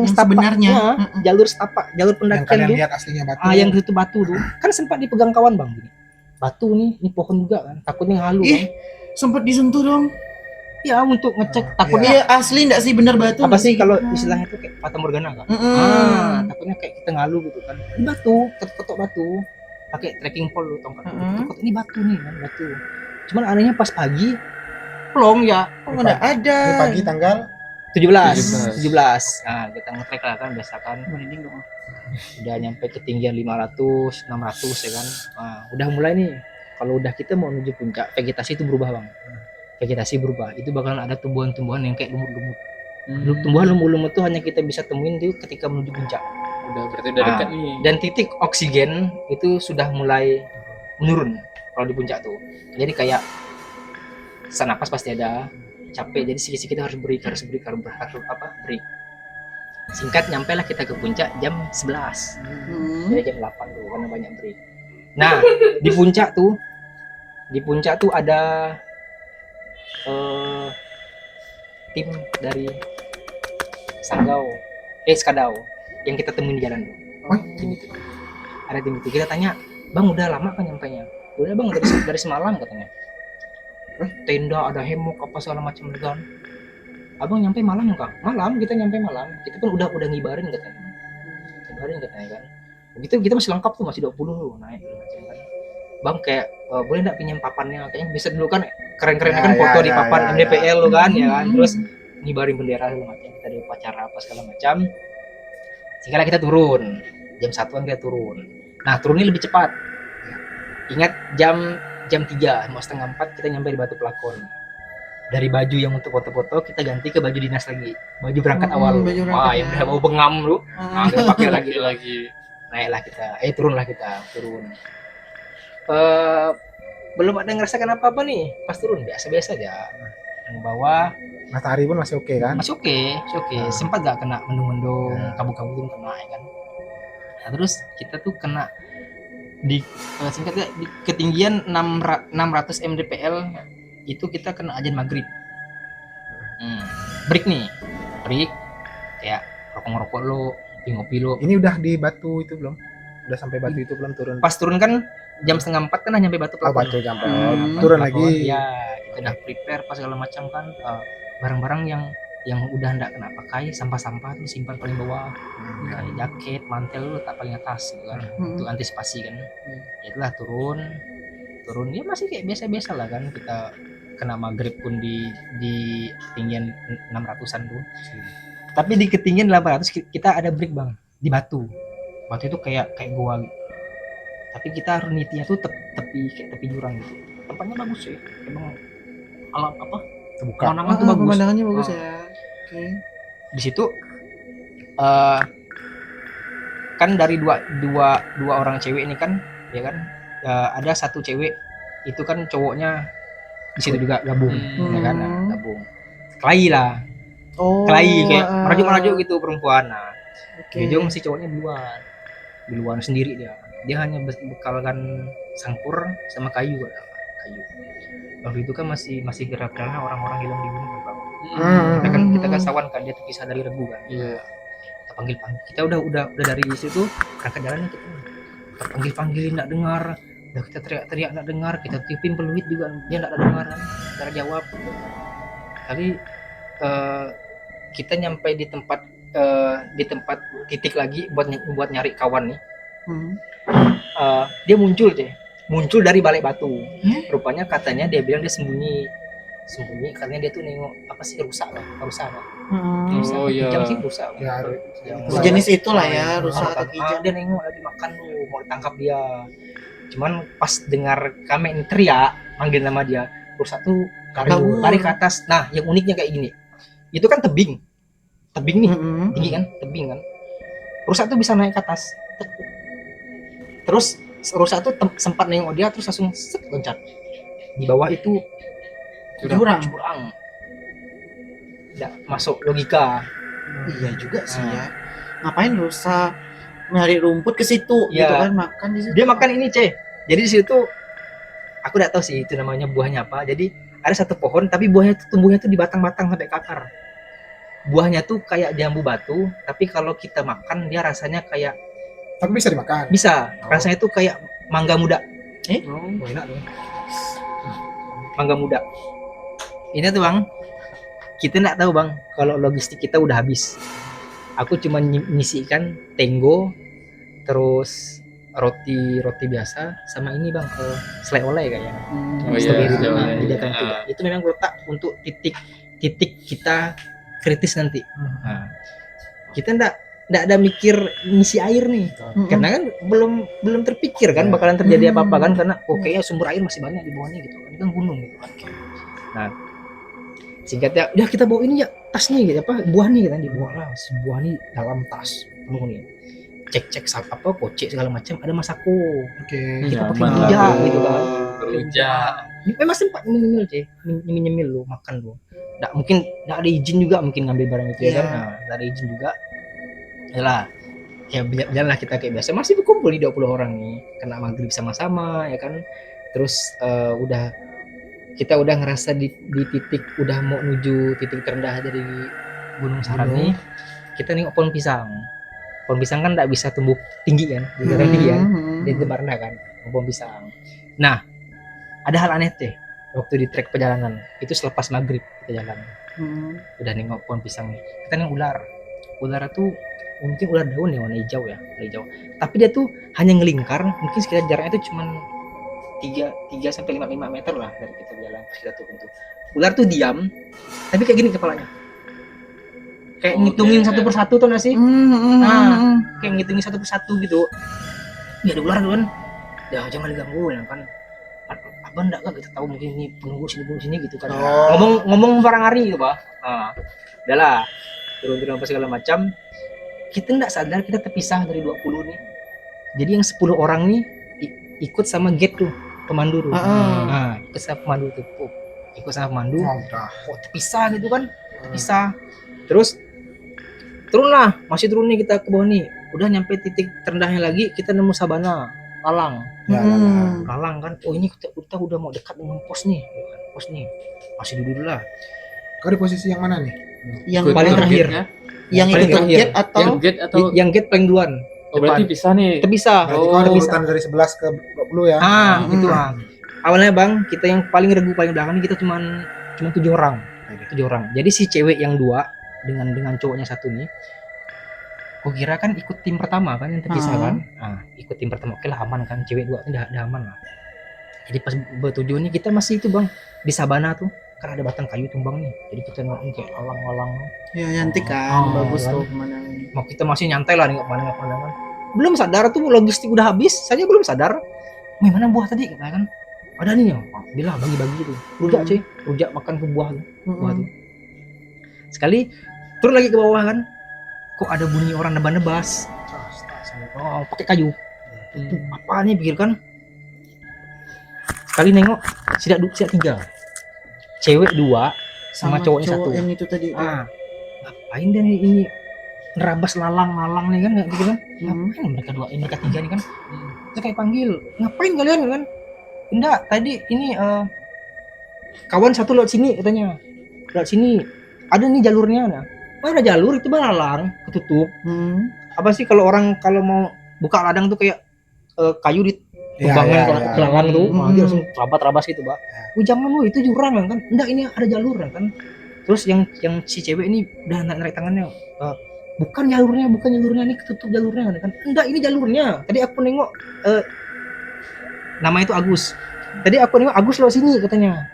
sebenarnya jalur setapak, jalur pendakian tuh. Lihat aslinya batu. Yang itu batu tuh kan sempat dipegang kawan Bang gini. Batu nih, ini pohon juga kan. Takutnya ngalu kan. Sempat disentuh dong. Ya untuk ngecek takutnya Iya, asli enggak sih bener batu. apa sih kalau istilahnya itu kayak fata morgana kan. Takutnya kayak kita ngalu gitu kan. Ini batu, ketok batu. Pakai trekking pole tongkat. Ini batu nih kan, batu. Cuman anehnya pas pagi plong ya. Oh, enggak ada. Ini pagi tanggal 17. Nah, kita nge-trek lah kan, biasa kan. Merinding dong. Udah nyampe ketinggian 500, 600 ya kan. Nah, udah mulai nih. Kalau udah kita mau menuju puncak, vegetasi itu berubah Bang. Vegetasi berubah. Itu bakalan ada tumbuhan-tumbuhan yang kayak lumut-lumut. Tumbuhan lumut-lumut itu hanya kita bisa temuin tuh ketika menuju puncak. Berarti udah dekat nih. Dan titik oksigen itu sudah mulai menurun kalau di puncak tuh. Jadi kayak sesak napas pasti ada, capek, jadi sikit-sikit harus break. Singkat nyampe lah kita ke puncak jam 11. Dari jam 8 tuh karena banyak break. Nah, di puncak tuh ada tim dari Skadau yang kita temuin di jalan tuh. Tim itu. Ada tim itu. Kita tanya, "Bang, udah lama kan nyampainya?" "Udah Bang, dari semalam," katanya. Tenda, ada hemok apa segala macam kan. "Abang nyampe malam enggak?" "Malam, kita nyampe malam. Kita pun udah ngibarin," katanya. Kan. Begitu kita masih lengkap tuh, masih 20 tuh naik macam kan. "Bang, kayak boleh enggak pinjam papannya?" Kayaknya bisa dulu kan, keren-keren kan foto di papan MDPL lo kan ya kan. Terus ngibarin bendera segala macam, kita ada upacara apa segala macam. Sehingga kita turun. Jam 1-an kita turun. Nah, turunnya lebih cepat. Ingat jam 3, mau setengah 4 kita nyampe di Batu Pelakon. Dari baju yang untuk foto-foto kita ganti ke baju dinas lagi. Baju berangkat awal. Wah, yang udah bau bengam lu. Nah, kita pakai lagi. Naiklah kita. Turunlah kita. Belum ada ngerasakan apa-apa nih. Pas turun biasa-biasa aja. Yang bawah matahari pun masih oke kan? Masih oke. Sempat gak kena mendung-mendung, kabut-kabut itu kena ya kan. Nah, terus kita tuh kena di singkatnya di ketinggian 600 mdpl itu kita kena azan maghrib. Break kayak rokok lo, ngopi lo. Ini udah di batu itu belum? Udah sampai batu itu belum turun? Pas turun kan jam 3:30 kan nyampe Batu Pelakon. Batu turun lagi. Ya, kita udah prepare pas segala macam kan, barang-barang yang yang udah nggak kena pakai, sampah-sampah tuh simpan paling bawah. Kayak jaket, mantel lu letak paling atas gitu kan, untuk antisipasi kan. Ya itulah turun ya masih kayak biasa-biasa lah kan, kita kena maghrib pun di ketinggian 600-an tuh. Tapi di ketinggian 800 kita ada break bang, di batu itu kayak gua gitu. Tapi kita harus nitinya tuh tepi jurang gitu. Tempatnya bagus sih, emang alam apa Terbuka. pemandangan tuh bagus. Pemandangannya bagus Ah. ya. Oke. Di situ kan dari dua orang cewek ini kan, ya kan, ada satu cewek itu kan cowoknya di situ juga gabung, ya kan, gabung. Kelahi lah, Oh. kayak merajuk gitu perempuan. Nah, Oke. di ujung si cowoknya duluan sendiri dia hanya bekalkan sangkur sama kayu. Waktu itu kan masih gerak-geraknya orang-orang hilang di gunung Bang. Kita kan sawan kan, dia terpisah dari regu kan. Iya. Kita panggil kita udah dari situ berangkat jalannya, kita panggilin nggak dengar, udah kita teriak nggak dengar, kita tiupin peluit juga dia nggak dengar kan, cara jawab. Tapi kita nyampe di tempat titik lagi buat nyari kawan nih. Dia muncul dari balik batu. Rupanya katanya dia bilang dia sembunyi karena dia tuh nengok apa sih, rusak. Oh, iya. Kijang sih rusak. Ya, Sejenis itulah ya, rusak atau kijang. Dia nengok lagi makan tuh, mau tangkap dia. Cuman pas dengar kami teriak manggil nama dia, rusak tuh lari ke atas. Nah, yang uniknya kayak gini. Itu kan tebing nih, tinggi kan, tebing kan. Rusak tuh bisa naik ke atas. Terus rusak tuh sempat nengok dia, terus langsung loncat. Di bawah itu jurang. Nggak masuk logika. Iya juga sih ya. Ngapain rusak nyari rumput ke situ Iya. gitu kan, makan di situ. Dia makan ini, Jadi di situ aku nggak tahu sih itu namanya buahnya apa. Jadi ada satu pohon tapi buahnya tuh tumbuhnya tuh di batang-batang sampai ke akar. Buahnya tuh kayak jambu batu, tapi kalau kita makan dia rasanya kayak tapi bisa dimakan. bisa. Rasanya tuh kayak mangga muda. Oh, enak tuh. Mangga muda. Ini tuh Bang, kita nggak tahu Bang kalau logistik kita udah habis. Aku cuma nyisikan tenggo, terus roti biasa, sama ini Bang, selai oleh kayaknya. Oh, iya, Strawberry selai oleh. di datang tiga. Itu memang letak untuk titik kita kritis nanti. Nah, kita nggak ada mikir ngisi air nih, karena kan belum terpikir kan bakalan terjadi apa-apa kan, karena kayaknya sumber air masih banyak di bawahnya gitu kan, ini kan gunung gitu kan. Nah, singkatnya udah kita bawa ini ya, tas nih gitu, buah nih kita dibawa lah, buah nih dalam tas penuh nih, cek kocek segala macam, ada masako. Oke. Kita pakai Nyaman rujak lah. gitu kan. Rujak. Memang sempat nyemil lo makan lo. Nggak ada izin juga mungkin ngambil barang itu ya kan. Nah, nggak ada izin juga. Yalah, ya jalan lah kita kayak biasa, masih berkumpul di 20 orang nih, kena maghrib sama-sama ya kan. Terus kita udah ngerasa di titik udah mau menuju titik terendah dari Gunung Saran nih. Kita nengok pohon pisang kan nggak bisa tumbuh tinggi kan, di daerah tinggi kan, di tempat rendah kan, pohon pisang. Nah, ada hal aneh deh waktu di trek perjalanan itu, selepas maghrib kita jalan, udah nengok pohon pisang nih, kita nengok ular tuh mungkin ular daun ya, warna hijau, tapi dia tuh hanya ngelingkar, mungkin sekitar jaraknya itu cuman 3 sampai 5 meter lah dari kita jalan pas kita turun tuh. Ular tuh diam, tapi kayak gini kepalanya, kayak ngitungin satu persatu tuh nggak sih? Nah, kayak ngitungin satu persatu gitu. Ya ada ular kan, ya jangan diganggu ya kan. Abang enggak kan, kita tahu mungkin ini penunggu sini gitu kan. Ngomong barang hari gitu, Pak. Nah, udahlah. Turun apa segala macam. Kita enggak sadar kita terpisah dari 20 nih. Jadi yang 10 orang nih ikut sama gate tuh, pemandu tuh. Nah, ikut sama pemandu tuh. Ikut sama pemandu. Oh, terpisah gitu kan. Terpisah. Terus masih turun nih kita ke bawah nih. Udah nyampe titik terendahnya lagi, kita nemu sabana, lalang. Lalang kan. Oh, ini kita udah mau dekat dengan pos nih. Masih dulu lah. Kau di posisi yang mana nih? Yang paling terakhir. Yang Paling ikut terakhir. gate atau Yang gate paling duluan. Oh, berarti bisa nih. Terpisah. Berarti kau ada urutan dari 11 ke 20 ya? Itu Awalnya Bang, kita yang paling regu paling belakang ini kita cuma 7 orang. 7 orang. Jadi si cewek yang 2 dengan cowoknya 1 nih, kok kira kan ikut tim pertama kan yang terpisah kan. Ikut tim pertama, oke lah aman kan, cewek 2 udah aman lah. Jadi pas bertujuan nih kita masih itu bang di sabana tuh, kan ada batang kayu tumbang nih, jadi kita ngeliatin kayak alang-alang. Ya nyantik kan, bagus kan. tuh kemana. Mau kita masih nyantai lah nengok pandangan. Belum sadar tuh logistik udah habis, saya belum sadar. Mana buah tadi kata kan? Ada nih ya, bilang bagi-bagi tuh. Rujak makan ke buah tuh. Buah tuh. Sekali turun lagi ke bawah kan, kok ada bunyi orang nebas-nebas. Oh, pakai kayu. Itu apa nih pikir kan? Sekali nengok, sidak 3. Cewek 2 sama cowoknya 1. Yang itu tadi. Ngapain dia ini nerabas lalang nih kan, nggak gitu kan? Ngapain mereka 3 nih kan? Itu kayak panggil, ngapain kalian kan? Enggak, tadi ini kawan 1 lewat sini katanya. Lewat sini. Ada nih jalurnya. Nah, mana jalur itu lalang ketutup. Apa sih kalau orang kalau mau buka ladang tuh kayak kayu di tubangan ke lalang tuh, dia langsung terabas gitu, Pak. Jangan lu, itu jurang kan. Enggak, ini ada jalur kan. Terus yang si cewek ini udah narik tangannya. Bukan jalurnya ini ketutup jalurnya kan. Enggak, ini jalurnya. Tadi aku nengok nama itu Agus. Tadi aku nengok Agus lewat sini katanya.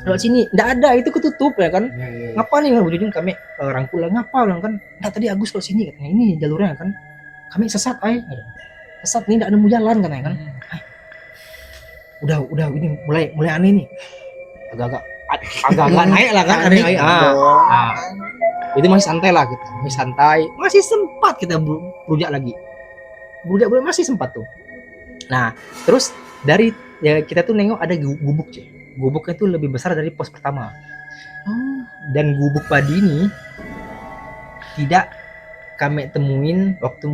Lewat sini. Enggak ada, itu ketutup ya kan. Ngapa nih ujung kami rangkul ngapa bilang kan. Enggak, tadi Agus lewat sini katanya. Ini jalurnya kan. Kami sesat sesat nih, enggak nemu jalan katanya kan. Udah ini mulai aneh nih. Agak naik lah kan, aneh. Itu masih santai lah kita, masih sempat kita berujak lagi, masih sempat tuh. Nah terus dari kita tuh nengok ada gubuknya tuh lebih besar dari pos pertama. Dan gubuk padi ini tidak kami temuin waktu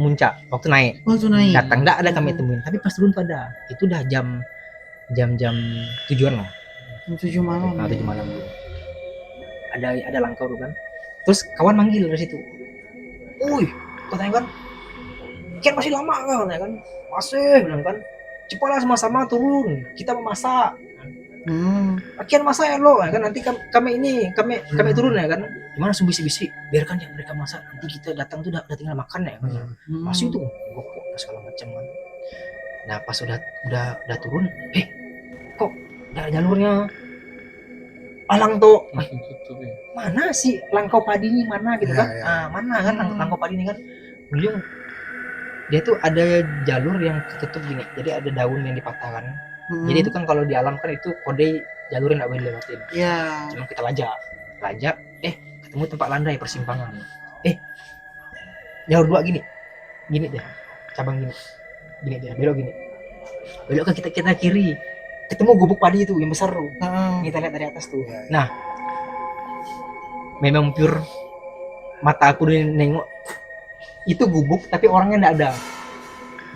naik. Datang enggak ada kami temuin, tapi pas turun tuh ada. Itu udah jam 7-an lah. Jam 7 malam. 7 malam tuh. Ada langkau tuh kan. Terus kawan manggil dari situ. Katanya kan, Kian masih lama kan? Masih, bilang kan. Cepatlah sama-sama turun, kita mau masak. Kian masak ya lo, kan nanti kami turun ya kan. Gimana bisi-bisi, biarkan yang mereka masak, nanti kita datang tuh udah tinggal makan ya kan. Masih tuh, gokok segala macam kan. Nah pas udah turun, kok ada jalurnya. Alang tuh, mana sih langkau padi ini mana gitu kan? Mana kan langkau padi ini kan? Beliau dia tuh ada jalur yang ketutup gini, jadi ada daun yang dipatahkan. Jadi itu kan kalau di alam kan itu kode jalur yang nggak boleh dilewatin. Cuma kita lajak, ketemu tempat landai persimpangan. Jalur 2 gini deh, cabang gini deh, belok ke kita kiri. Ketemu gubuk padi itu yang besar tuh. Kita lihat dari atas tuh. Nah, memang pure mata aku nengok itu gubuk tapi orangnya enggak ada.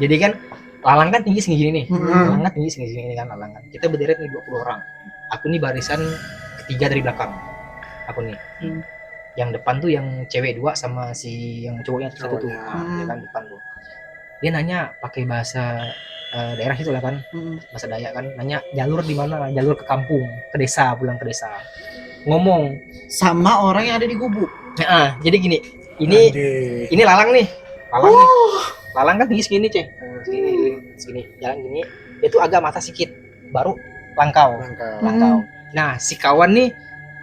Jadi kan lalang kan tinggi segini nih. Lalang tinggi segini kan lalang kan. Kita berderet nih 20 orang. Aku nih barisan ketiga dari belakang. Aku nih. Yang depan tuh yang cewek 2 sama si yang cowoknya satu tuh. Dia kan depan tuh. Dia nanya pakai bahasa daerah itu lah kan, bahasa Dayak kan, nanya jalur di mana, jalur ke kampung, ke desa, pulang ke desa. Ngomong sama orang yang ada di gubuk. Jadi gini, ini lalang nih. Lalang kan tinggi segini, segini, jalan gini, itu agak mata sedikit, baru langkau. Nah, si kawan nih,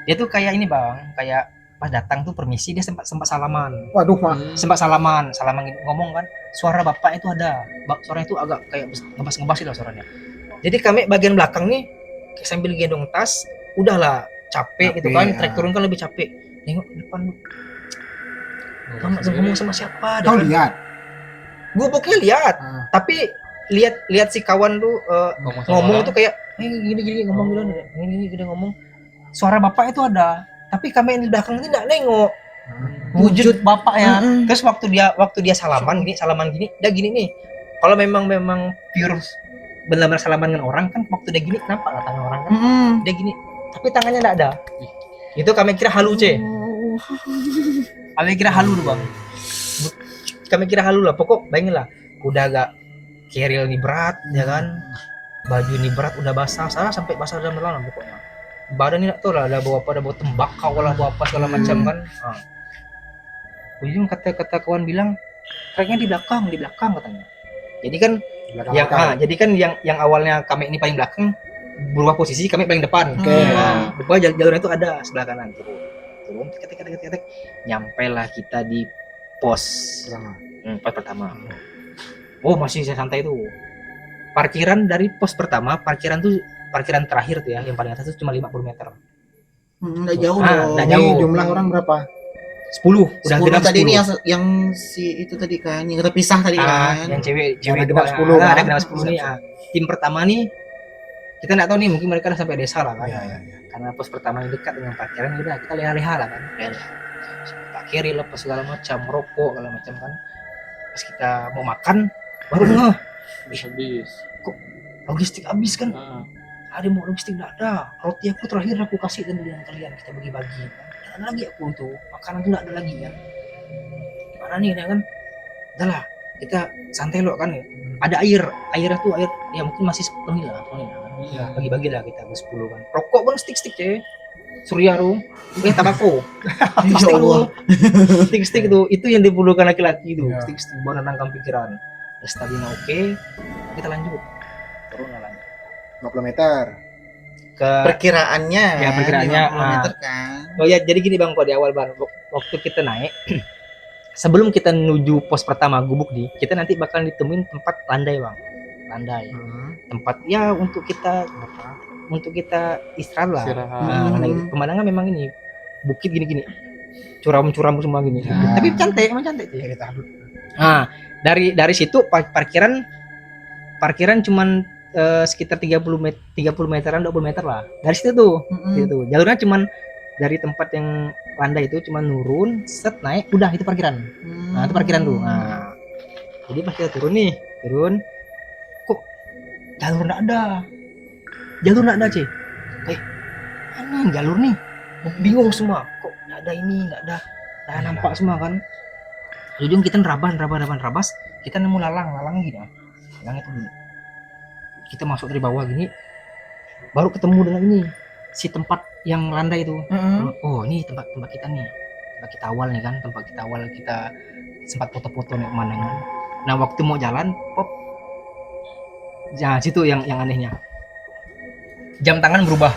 dia tuh kayak ini bang, kayak pas datang tuh permisi dia sempat salaman. Sempat salaman gitu, ngomong kan, suara bapak itu ada, suaranya itu agak kayak ngebas gitu suaranya. Jadi kami bagian belakang nih sambil gendong tas, udahlah capek gitu kan, trek turun kan lebih capek. Nengok depan, ngomong sama siapa? Kau lihat? Gue pokoknya lihat, tapi lihat si kawan tuh ngomong tuh kayak gini ngomong gini ngomong. Suara bapak itu ada. Tapi kami yang di belakang ini nggak nengok wujud bapak ya. Terus waktu dia salaman gini, dia gini nih. Kalau memang pure benar-benar salaman dengan orang kan, waktu dia gini kenapa lah tangan orang kan? Dia gini, tapi tangannya nggak ada. Itu kami kira halu kami kira halu tuh bang. Kami kira halu lah. Pokok bayangin lah, udah agak keril nih berat ya kan, baju ini berat udah basah sampai basah dalam pokoknya. badan ini tuh lah, ada bawa apa, ada bawa tembakau lah, bawa apa segala macam kan. Ujung kata kawan bilang treknya di belakang katanya. Jadi kan yang awalnya kami ini paling belakang berubah posisi, kami paling depan. Berubah jalurnya itu ada sebelah kanan, turun ketek, nyampe lah kita di pos pertama. Oh masih santai tuh. Parkiran dari pos pertama, parkiran terakhir tuh ya, yang paling atas itu cuma 50 meter. Nggak jauh. Nggak Ini jauh. jumlah orang berapa? 10. Udah 10 genap tadi 10. ini yang si itu tadi kan, yang terpisah tadi kan. Yang cewek Yang dua, genap 10 kan? ada genap 10 nih. Tim pertama nih kita nggak tahu nih, mungkin mereka udah sampai desa lah kan. Karena pos pertama yang dekat dengan parkiran, udah kita leha-leha lah kan. Parkir lepas segala macam, rokok segala macam kan. Pas kita mau makan baru ngeh, Habis. kok logistik habis kan. Ada mau logistik nggak ada, roti aku terakhir aku kasih kan dengan kalian, kita bagi-bagi kan. Nggak ada lagi aku tuh, makanan tuh nggak ada lagi kan. Gimana nih kan? Udah lah, kita santai loh kan ya. Ada airnya tuh air ya mungkin masih sepenuhnya lah kan. Bagi-bagi lah kita ke 10 kan. Rokok pun stick ya. Surya tuh, tabako. Stick tuh, itu yang diperlukan laki-laki itu. Stick buat menenangkan pikiran. Stamina oke, kita lanjut. Turun lah. 50 meter. Ke Perkiraannya Ya, perkiraannya, 50 meter kan. Oh ya, jadi gini Bang, kok di awal Bang, waktu kita naik sebelum kita menuju pos pertama Gubuk nih, kita nanti bakal ditemuin tempat landai Bang. Landai. Tempat ya untuk kita istirahat lah. Pemandangan memang ini bukit gini-gini. Curam-curam semua gini. Tapi cantik, emang cantik sih. Nah, dari situ parkiran cuman sekitar 30 meteran, 20 meter lah. Dari situ tuh. Gitu. Jalurnya cuman dari tempat yang landai itu cuman nurun, set naik, udah itu parkiran. Nah, itu parkiran tuh. Nah. Jadi pas kita turun, kok jalur enggak ada, Ci. Mana jalur nih? Bingung semua. Kok enggak ada ini, enggak ada. Nah, nampak semua kan. Ujung kita rabas, kita nemu lalang gini. Lalang itu gini. Kita masuk dari bawah gini, baru ketemu dengan ini si tempat yang landai itu. Oh ini tempat kita nih, tempat kita awal nih kan, kita sempat foto-foto nih pemandangan. Nah waktu mau jalan pop, situ yang anehnya, jam tangan berubah.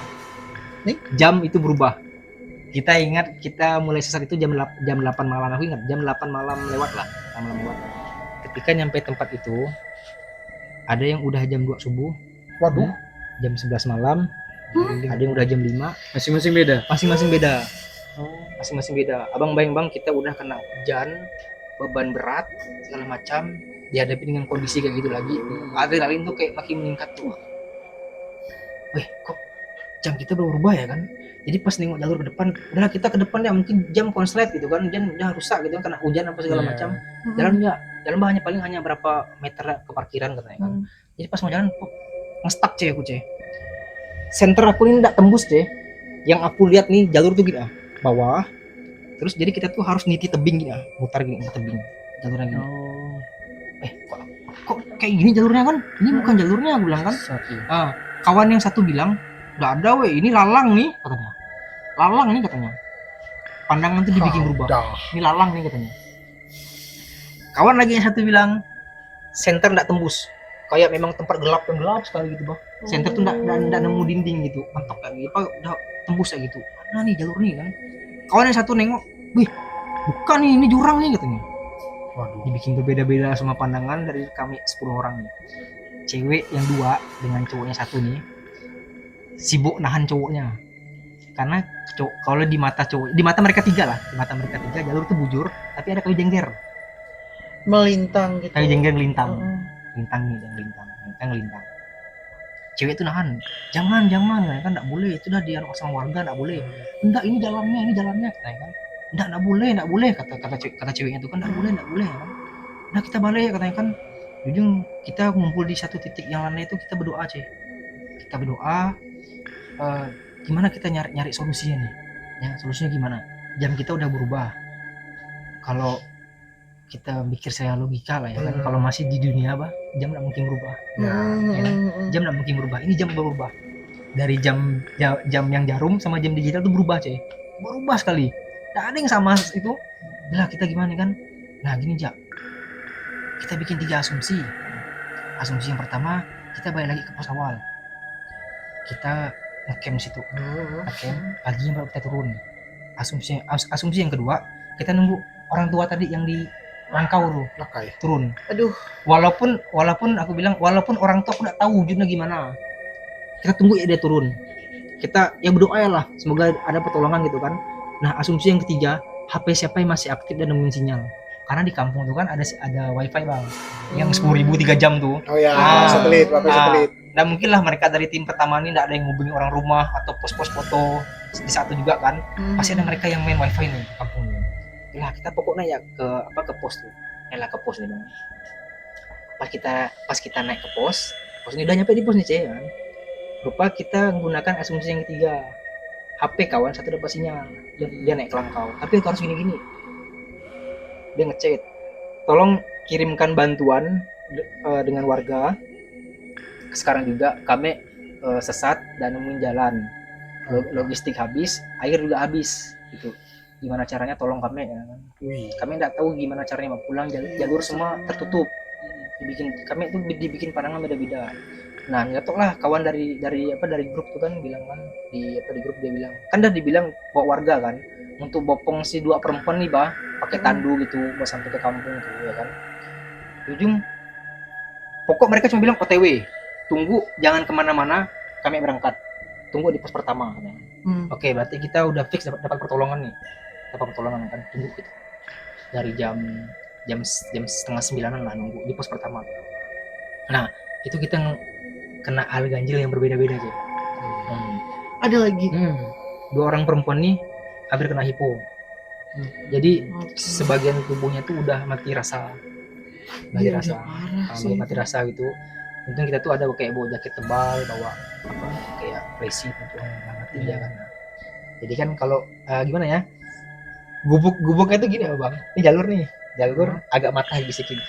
Jam itu berubah. Kita ingat kita mulai sesat itu jam 8 malam, aku ingat jam 8 malam lewat lah, malam lewat. Ketika nyampe tempat itu ada yang udah jam 2 subuh, Waduh, jam 11 malam, ada yang udah jam 5, Masing-masing beda. masing-masing beda. Abang bayang Bang, kita udah kena hujan, beban berat segala macam, dihadapi dengan kondisi kayak gitu lagi, adrenalin tuh kayak makin meningkat tuh. Kok jam kita berubah ya kan? Jadi pas nengok jalur ke depan, udah kita ke depan ya mungkin jam konslet gitu kan, jam udah rusak gitu kan, kena hujan apa segala macam. Jalan hanya berapa meter ke parkiran katanya kan. Jadi pas mau jalan ngestak aku center aku ini enggak tembus yang aku lihat nih jalur tuh gini bawah, terus jadi kita tuh harus niti tebing gini mutar gini ke tebing jalurnya gini. Kok kayak gini jalurnya kan, ini bukan jalurnya aku bilang kan. Kawan yang satu bilang nggak ada ini lalang nih katanya, pandangan tuh dibikin berubah. Ini lalang nih katanya. Kawan lagi yang satu bilang center nggak tembus, kayak memang tempat gelap sekali gitu Bang. Center tuh nggak nemu dinding gitu, mentok kayak gitu, udah tembus kayak gitu. Mana nih jalur nih kan? Kawan yang satu nengok, wih bukan nih, ini jurang nih katanya. Waduh. Dibikin berbeda-beda sama pandangan dari kami 10 orang nih. Cewek yang 2 dengan cowoknya 1 nih sibuk nahan cowoknya, karena kalau di mata mereka 3 lah, di mata mereka 3 jalur itu bujur, tapi ada kayu jengger Melintang gitu. kayu jengger lintang. Cewek itu nahan, jangan kan nggak boleh, itu udah diarak sama warga, nggak boleh. Enggak, ini jalannya katanya kan. Enggak boleh kata ceweknya itu kan, nggak boleh kan. Nah kita balik katanya kan. Ujung kita ngumpul di satu titik yang lain itu, kita berdoa gimana kita nyari solusinya nih ya, solusinya gimana. Jam kita udah berubah, kalau kita pikir saya logika lah ya kan, kalau masih di dunia jam nggak mungkin berubah. Jam nggak mungkin berubah, ini jam berubah. dari jam yang jarum sama jam digital tuh berubah cuy, berubah sekali, nggak ada yang sama itu. Lah kita gimana kan, nah gini Jak, kita bikin 3 asumsi. Asumsi yang pertama, kita balik lagi ke pos awal, kita ngecamp situ, ngecamp paginya baru kita turun. Asumsi yang kedua, kita nunggu orang tua tadi yang di Rangkau tuh Lakai. turun. Aduh. Walaupun aku bilang, walaupun orang tua aku nggak tahu wujudnya gimana, kita tunggu ya dia turun. Kita ya berdoa ya lah, semoga ada pertolongan gitu kan. Nah asumsi yang ketiga, HP siapa yang masih aktif dan nemuin sinyal. Karena di kampung tuh kan ada wifi bang, yang 10.000 3 jam tuh. Oh ya, Ah. wifi satelit. Nah mungkin lah mereka dari tim pertama ini nggak ada yang hubungi orang rumah atau pos-pos foto di satu juga kan. Pasti ada mereka yang main wifi nih di kampung ini. Lah kita pokoknya ya ke pos tuh, lah ke pos nih bang. Pas kita naik ke pos ini udah nyampe di pos nih cek kan. Lupa kita menggunakan asumsi yang ketiga, HP kawan satu dapat sinyal, dia naik ke Langkau, tapi harus gini-gini. Dia ngechat, tolong kirimkan bantuan dengan warga. Sekarang juga kami sesat dan nemuin jalan, logistik habis, air juga habis gitu. Gimana caranya tolong kami ya kan. Kami nggak tahu gimana caranya mau pulang, jalur semua tertutup. Kami itu dibikin pandangan beda-beda. Nah nggak tahu lah, kawan dari grup tuh kan bilang kan di grup, dia bilang kan udah dibilang bawa warga kan untuk bopong si 2 perempuan nih bah pakai tandu gitu mau sampai ke kampung tuh ya kan. Ujung pokok mereka cuma bilang OTW, tunggu jangan kemana-mana, kami berangkat, tunggu di pos pertama. Oke, berarti kita udah fix dapat pertolongan nih, kan, tunggu kita dari jam 8:30 lah nunggu di pos pertama. Nah itu kita kena hal ganjil yang berbeda-beda aja. Ada lagi. 2 orang perempuan nih hampir kena hipo. Jadi sebagian tubuhnya tuh udah mati rasa, mati rasa gitu. Untung kita tuh ada kayak bawa jaket tebal, bawa kayak resi untuk mati dia kan. Jadi kan kalau gimana ya, gubuknya tuh gini bang, ini jalur agak matah bisikin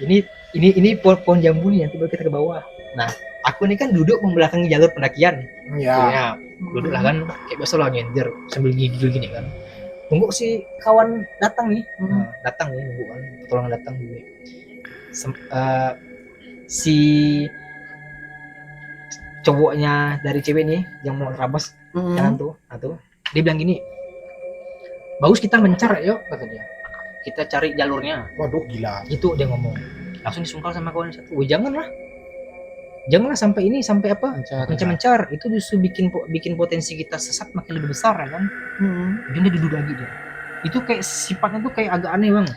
ini pohon jambu nih, nanti baru kita ke bawah. Nah aku nih kan duduk membelakangi jalur pendakian. Ya, duduk lah kan kayak biasa lah, nyender sambil gigil gini kan, tunggu si kawan datang nih. Datang nih, nunggu kan pertolongan datang dulu. Si cowoknya dari cewek nih yang mau terabas jalan tuh, dia bilang gini, bagus kita mencar yuk, kata dia, kita cari jalurnya. Waduh gila. Itu dia ngomong, langsung disungkal sama kawan satu, janganlah sampai mencar, itu justru bikin potensi kita sesat makin lebih besar ya kan. Dia duduk lagi dia, itu kayak sifatnya tuh kayak agak aneh bang,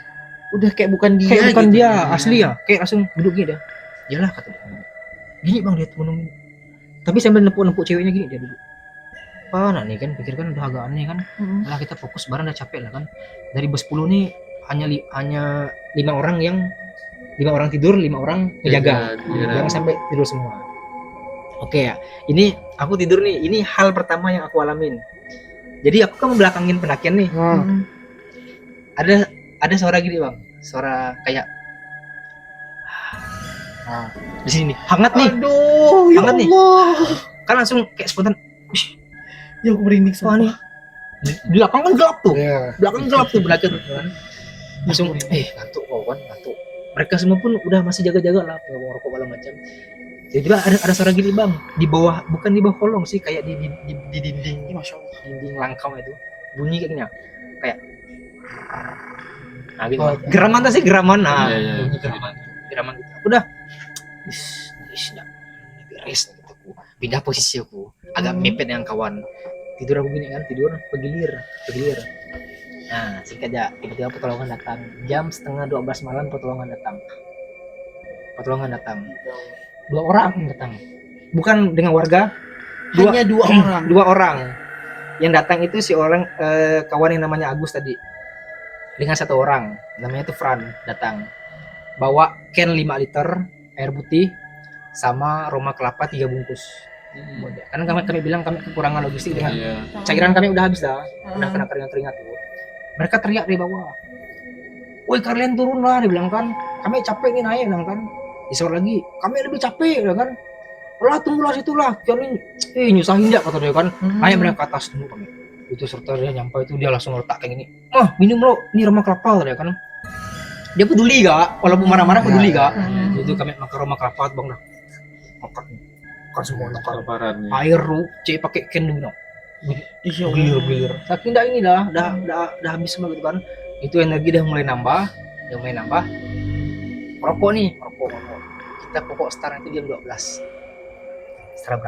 udah kayak bukan dia, kayak bukan gitu. dia asli ya, kayak langsung duduk gini dah. Yalah kata dia, gini bang dia tuh menunggu, tapi sambil nempuk ceweknya gini dia duduk. Nah nih kan pikir kan udah agak aneh kan. Lah kita fokus bareng, udah capek lah kan. Dari bus 10 nih hanya 5 orang tidur, 5 orang menjaga, jangan sampai tidur semua. Oke ya, ini aku tidur nih, ini hal pertama yang aku alamin. Jadi aku kan membelakangin pendakian nih. Ada suara gini bang, suara kayak di sini nih, hangat nih. Aduh, hangat nih. Kan langsung kayak spontan. Ya aku merinding semua nih. Di belakang kan gelap tuh. Belakang gelap tuh belakang kan. Langsung ngantuk kawan, ngantuk. Mereka semua pun udah masih jaga-jaga lah, ngerokok segala macam. Tiba-tiba ada suara gini bang, di bawah, bukan di bawah kolong sih, kayak di dinding, masya Allah, dinding Langkau itu bunyi kayak gini ya, kayak nah gitu. Geraman tuh sih, geraman. Bunyi geraman gitu. Aku udah enggak beres gitu, aku pindah posisi, aku agak mepet dengan kawan, tidur aku gini kan, tidur pegilir. Nah singkat aja, tiba-tiba pertolongan datang jam 11:30 malam. Pertolongan datang 2 orang datang, bukan dengan warga, hanya 2 orang. 2 orang yang datang itu si orang kawan yang namanya Agus tadi dengan 1 orang namanya tuh Fran, datang bawa can 5 liter air putih sama Roma kelapa 3 bungkus. Karena kami bilang kami kekurangan logistik dengan cairan kami udah habis dah, udah kena keringat tuh. Mereka teriak dari bawah, woi kalian turun lah, dibilang kan, kami capek nih naik, bilang kan. Disuruh lagi, kami lebih capek, bilang kan. lah tunggulah situlah, jangan nyusahin ya kata dia kan. Naik mereka ke atas dulu kami. Itu serta dia nyampe itu dia langsung letak kayak gini. Minum lo, ini remah kelapa ya kan. Dia peduli gak, walaupun marah-marah peduli gak. Itu kami makan remah kelapa bang dah. Makan semua makan Kelaparannya. air lu, pakai can dulu. Iya. Gilir. Saking dah ini dah habis semua gitu kan. Itu energi dah mulai nambah. Rokok. Kita pokok start itu jam 12. Setelah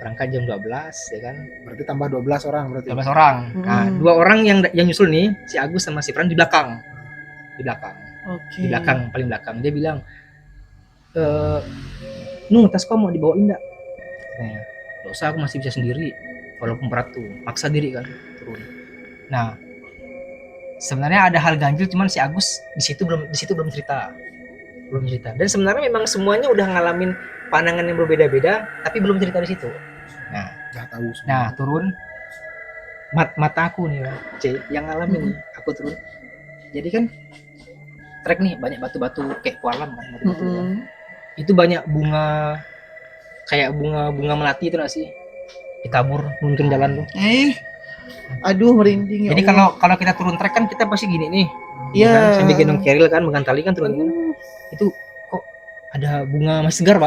berangkat jam 12 ya kan. Berarti tambah 12 orang berarti. 12 orang. Nah, 2 orang yang nyusul nih, si Agus sama si Fran di belakang. Oke. Di belakang, paling belakang. Dia bilang, "Nung, tas kau mau dibawain enggak?" Nah, "Enggak usah, aku masih bisa sendiri." Walaupun berat tuh, maksa diri kan turun. Nah, sebenarnya ada hal ganjil, cuman si Agus di situ belum cerita. Dan sebenarnya memang semuanya udah ngalamin pandangan yang berbeda-beda, tapi belum cerita di situ. Nah, Udah tahu semua. Nah turun mata aku nih yang ngalamin nih, aku turun. Jadi kan trek nih banyak batu-batu kayak koalam kan, batu-batu kan. Itu banyak bunga kayak bunga melati itu nggak sih, ditabur nuntun jalan tuh. Aduh merinding ya. Jadi Allah. kalau kita turun trek kan kita pasti gini nih, Iya. kan? Sambil gendong keril kan, megang tali kan turun kan. Itu kok ada bunga masih segar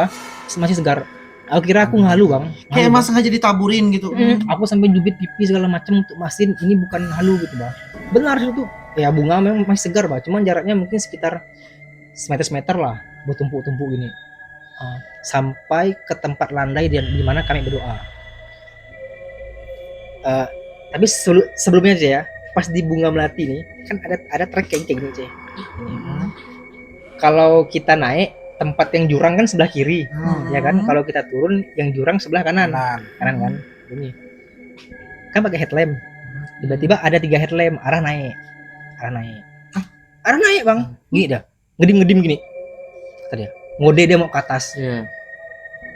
masih segar. Aku kira aku ngalu bang. Kayak emang sengaja ditaburin gitu. Aku sampai jubit pipi segala macam untuk mastiin ini bukan halu gitu bang. Benar itu ya, bunga memang masih segar bang. Cuman jaraknya mungkin sekitar semeter lah, bertumpuk-tumpuk gini. Sampai ke tempat landai di mana kami berdoa. Tapi sebelumnya aja ya, pas di bunga melati nih kan ada trek kayak gini ceh. Kalau kita naik tempat yang jurang kan sebelah kiri, ya kan. Kalau kita turun yang jurang sebelah kanan kan. Ini kan pakai headlamp. Tiba-tiba ada 3 headlamp arah naik bang. Gini dah, ngedim gini. Kata dia, ngode dia mau ke atas. Iya.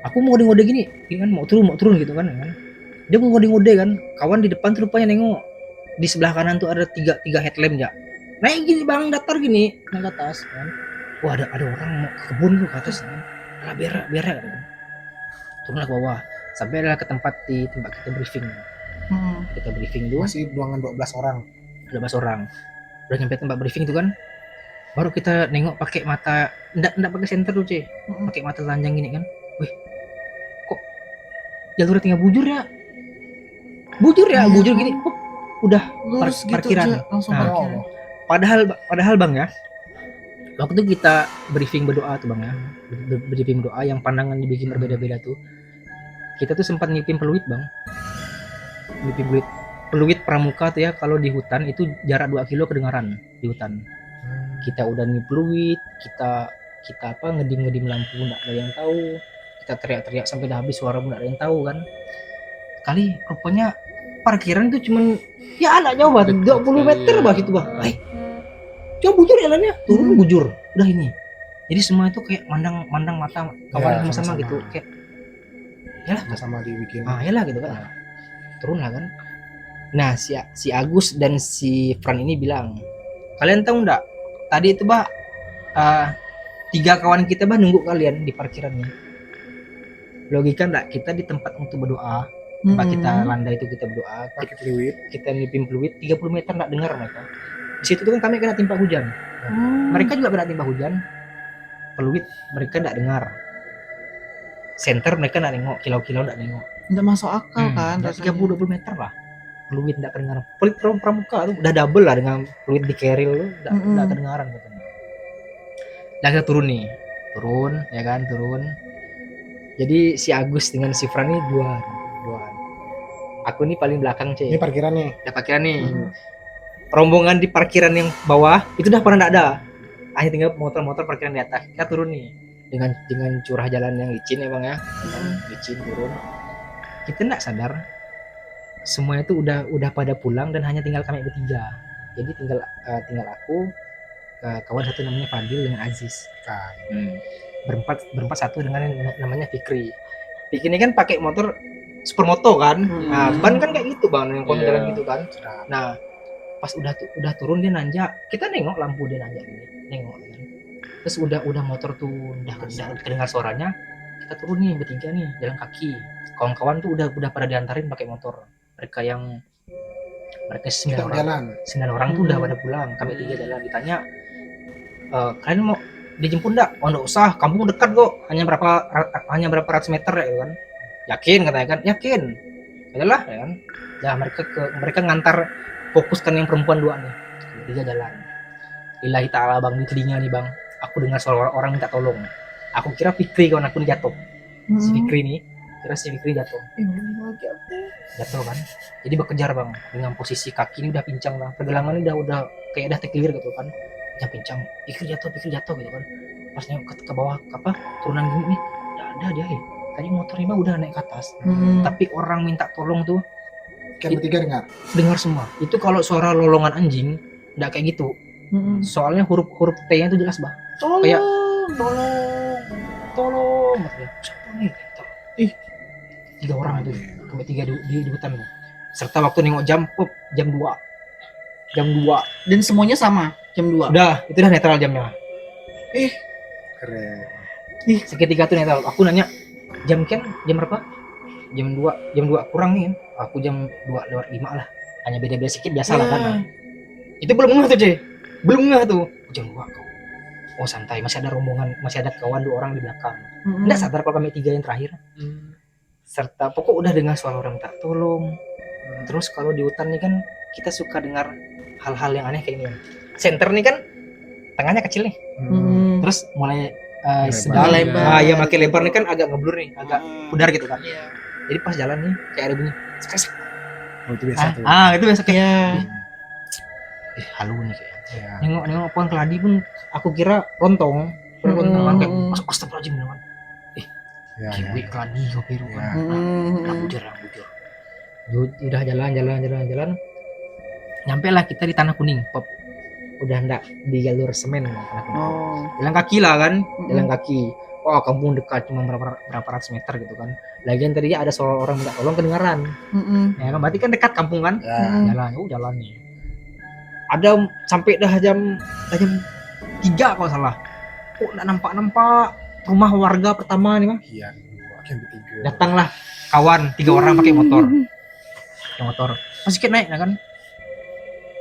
Aku mau ngode gini kan, mau turun gitu kan. Dia mau ngode kan. Kawan di depan tuh rupanya nengok di sebelah kanan tuh ada 3 headlamp ya. Naik gini bang, datar gini naik ke atas kan. Wah ada orang mau ke kebun tuh ke atas kan. Alah berak kan. Turunlah ke bawah. Sampailah ke tempat kita briefing. Kita briefing tuh Masih ruangan 12 orang. 12 orang. Udah nyampe tempat briefing itu kan. Baru kita nengok pakai mata enggak pakai senter tuh, Cih. Pakai mata telanjang gini kan. Wih. Kok jalurnya tinggal bujur ya? Bujur gini. Kok udah Lurus gitu parkiran. aja, langsung Nah, parkiran. Padahal Bang ya. Waktu itu kita briefing berdoa tuh Bang ya. Briefing berdoa yang pandangan dibikin berbeda-beda tuh. Kita tuh sempat nyipin peluit Bang. Nyipin peluit pramuka tuh ya, kalau di hutan itu jarak 2 kilo kedengaran di hutan. Kita udah nyip peluit, kita ngedim lampu enggak ada yang tahu. Kita teriak-teriak sampai dah habis suara pun enggak ada yang tahu kan. Kali rupanya parkiran itu cuman ya anak jauh banget 20 meter bah itu bah. Coba bujur jalannya, turun bujur. Udah ini. Jadi semua itu kayak mandang mata kawan sama-sama gitu, kayak yalah sama dibikin. yalah gitu kan. Turun lah kan. Nah, si Agus dan si Fran ini bilang, "Kalian tahu enggak? Tadi itu bah 3 kawan kita bah nunggu kalian di parkirannya." Logika enggak? Kita di tempat untuk berdoa. Tempat kita landai itu kita berdoa, Pakai peluit. kita nipin peluit 30 meter enggak dengar mereka. Di situ tuh kan kami kena timpa hujan. Mereka juga kena timpa hujan. Peluit mereka enggak dengar. Center mereka enggak nengok, kilau-kilau enggak nengok. Nggak masuk akal kan rasanya. 30-20 meter lah. Peluit enggak kedengaran. Peluit pramuka tuh udah double lah dengan peluit di keril tuh enggak kedengaran katanya. Nah, kita turun ya kan, turun. Jadi si Agus dengan si Fran ini dua. Aku nih paling belakang, Cek. Ini parkiran nih. Udah parkiran nih. Rombongan di parkiran yang bawah itu udah pada enggak ada. Hanya tinggal motor-motor parkiran di atas. Kita turun nih dengan curah jalan yang licin ya, Bang ya. Licin turun. Kita enggak sadar semuanya itu udah pada pulang dan hanya tinggal kami bertiga. Jadi tinggal aku, kawan satu namanya Fadil dengan Aziz. Berempat satu dengan namanya Fikri. Fikri ini kan pakai motor supermoto kan. Nah, ban kan kayak gitu Bang, yang jalan gitu kan. Nah, pas udah turun dia nanjak. Kita nengok lampu dia nanjak gini. Nengok kan. Terus udah motor tuh udah kedengar suaranya. kita turun nih bertiga nih jalan kaki. Kawan-kawan tuh udah pada diantarin pakai motor. Mereka Kita 9 orang. jalan. 9 orang tuh udah pada pulang. Kami 3 jalan. Ditanya, kalian mau dijemput enggak? Oh enggak usah, kampung dekat kok. Hanya berapa ratus meter ya kan. Yakin katanya kan? Yakin. Adalah ya kan. Ya mereka ngantar, fokuskan yang perempuan 2 nih. Kami 3 jalan. Lillahi ta'ala bang, di telinga nih bang, aku dengar suara orang minta tolong. Aku kira Fikri kawan aku nih jatuh. Si Fikri nih, kira si Fikri jatuh. Jatuh kan. Jadi bekejar bang, dengan posisi kaki ini udah pincang bang, pergelangan ini udah kayak udah terkilir gitu kan. Yang pincang, Fikri jatuh gitu kan. Pas nengok ke bawah apa turunan gini nih, nggak ada dia. Tadi motornya bang udah naik ke atas. Tapi orang minta tolong tuh Kan bertiga dengar semua. Itu kalau suara lolongan anjing nggak kayak gitu. Soalnya huruf T-nya itu jelas bang. Kayak tolong maksudnya. Siapa nih? Ih, 3 orang itu, kami 3 di hutan bang. Serta waktu nengok jam 2. Dan semuanya sama jam 2. Udah, itu udah netral jamnya. Keren. Seketika tuh netral. Aku nanya, jam berapa? Jam 2 kurang nih kan. Aku jam 2:05 lah. Hanya beda-beda sedikit biasa lah kan. Itu belum ngeh tuh, Cek. Belum ngeh tuh. Jam 2 kau. Oh santai, masih ada rombongan, masih ada kawan 2 orang di belakang. Enggak sadar kalau kami 3 yang terakhir. Serta pokok udah dengar suara orang tak tolong. Terus kalau di hutan nih kan kita suka dengar hal-hal yang aneh kayak gini. Center nih kan tengahnya kecil nih. Terus mulai sedang lebar. ya makin lebar nih kan agak ngeblur nih, agak pudar gitu kan. Jadi pas jalan nih kayak ada bunyi. Oh, itu biasa tuh. Itu biasa kayak Iya. halu nih kayak. Ya. Nengok pohon keladi pun aku kira lontong. Kan kayak astagfirullahaladzim kan. Ya, Kiwi keladi kopi Ya. kan. Bujur. Udah jalan. Nyampe lah kita di Tanah Kuning, Pop. Udah ndak di jalur semen Tanah Kuning. Jalan kaki lah kan, jalan kaki. Oh, kampung dekat cuma berapa ratus meter gitu kan. Lagian tadinya ada suara orang minta tolong kedengaran. Ya kan, berarti kan dekat kampung kan. Ya. Jalan nih. Ada sampai dah jam 3 kalau salah. Kok enggak nampak rumah warga pertama nih, Bang. Iya, kan bertiga. Datanglah kawan 3 orang pakai motor. Masih sedikit naik ya kan.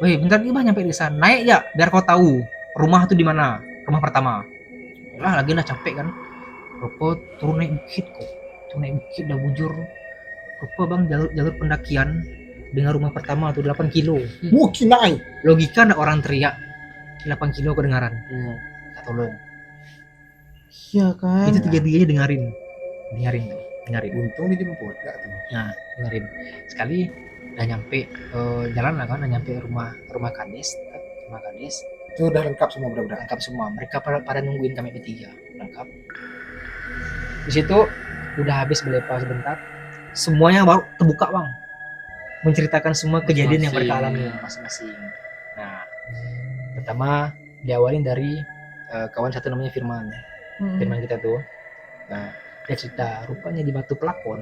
Weh, bentar nih Bang nyampe di sana. Naik ya biar kau tahu rumah tuh di mana. Rumah pertama. Lah lagi udah capek kan. Rupa turun naik bukit kok. Udah bujur. Rupa Bang jalur pendakian dengan rumah pertama tuh 8 kilo. Kinai. Logika ndak orang teriak 8 kilo kedengaran. Tak tolong. Iya kan. Itu 3-3 dengerin. Untung dijemput enggak tuh. Nah, dengerin. Sekali udah nyampe jalan lah kan, udah nyampe rumah kades. Itu udah lengkap semua benar-benar. Lengkap semua. Mereka pada nungguin kami bertiga. Lengkap. Di situ udah habis berlepas sebentar. Semuanya baru terbuka, Bang. Menceritakan semua kejadian yang mereka alami masing-masing. Nah, pertama diawalin dari kawan satu namanya Firman. Firman kita tuh. Nah, dia cerita rupanya di Batu Pelakon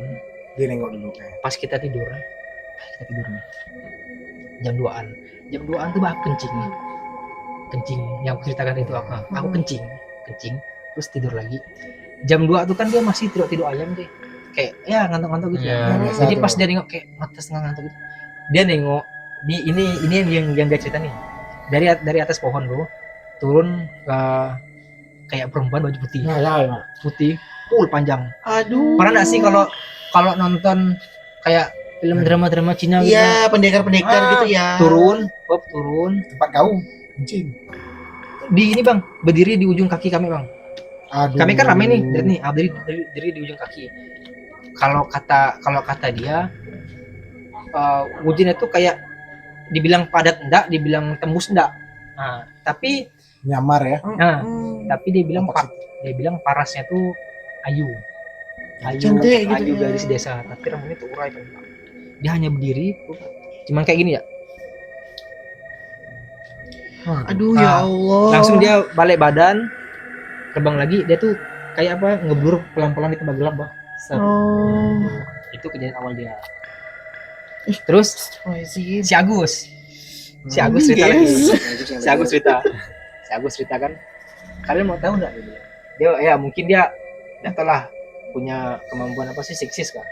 Dia nengok dulu pas kita tidur nih jam 2-an tuh aku kencing yang aku ceritakan itu aku kencing terus tidur lagi jam 2 tuh kan dia masih tidur ayam deh kayak ya ngantuk-ngantuk gitu jadi pas dia nengok kayak mata setengah ngantuk gitu dia nengok di ini yang dia cerita nih dari atas pohon tuh turun ke kayak perempuan baju putih putih panjang. Aduh. Pernah nggak sih kalau nonton kayak film drama Cina gitu? Iya, pendekar-pendekar gitu ya. Turun. tempat kau kencing. Di ini Bang, berdiri di ujung kaki kami Bang. Aduh. Kami kan ramai nih, berdiri di ujung kaki. Kalau kata dia, ujungnya tuh kayak dibilang padat enggak, dibilang tembus enggak. Nah, tapi Nyamar ya. Tapi dia bilang parasnya tuh Ayu Cantik gitu ya. gadis desa, tapi rambutnya tuh urai kan. Dia hanya berdiri, cuman kayak gini ya. Aduh ya Allah. Langsung dia balik badan, terbang lagi. Dia tuh kayak apa ngeblur pelan-pelan di tempat gelap bah. Itu kejadian awal dia. Terus si Agus cerita lagi. Si Agus cerita kan. Kalian mau tahu nggak? Dia ya mungkin dia telah punya kemampuan apa sih, sixes kan?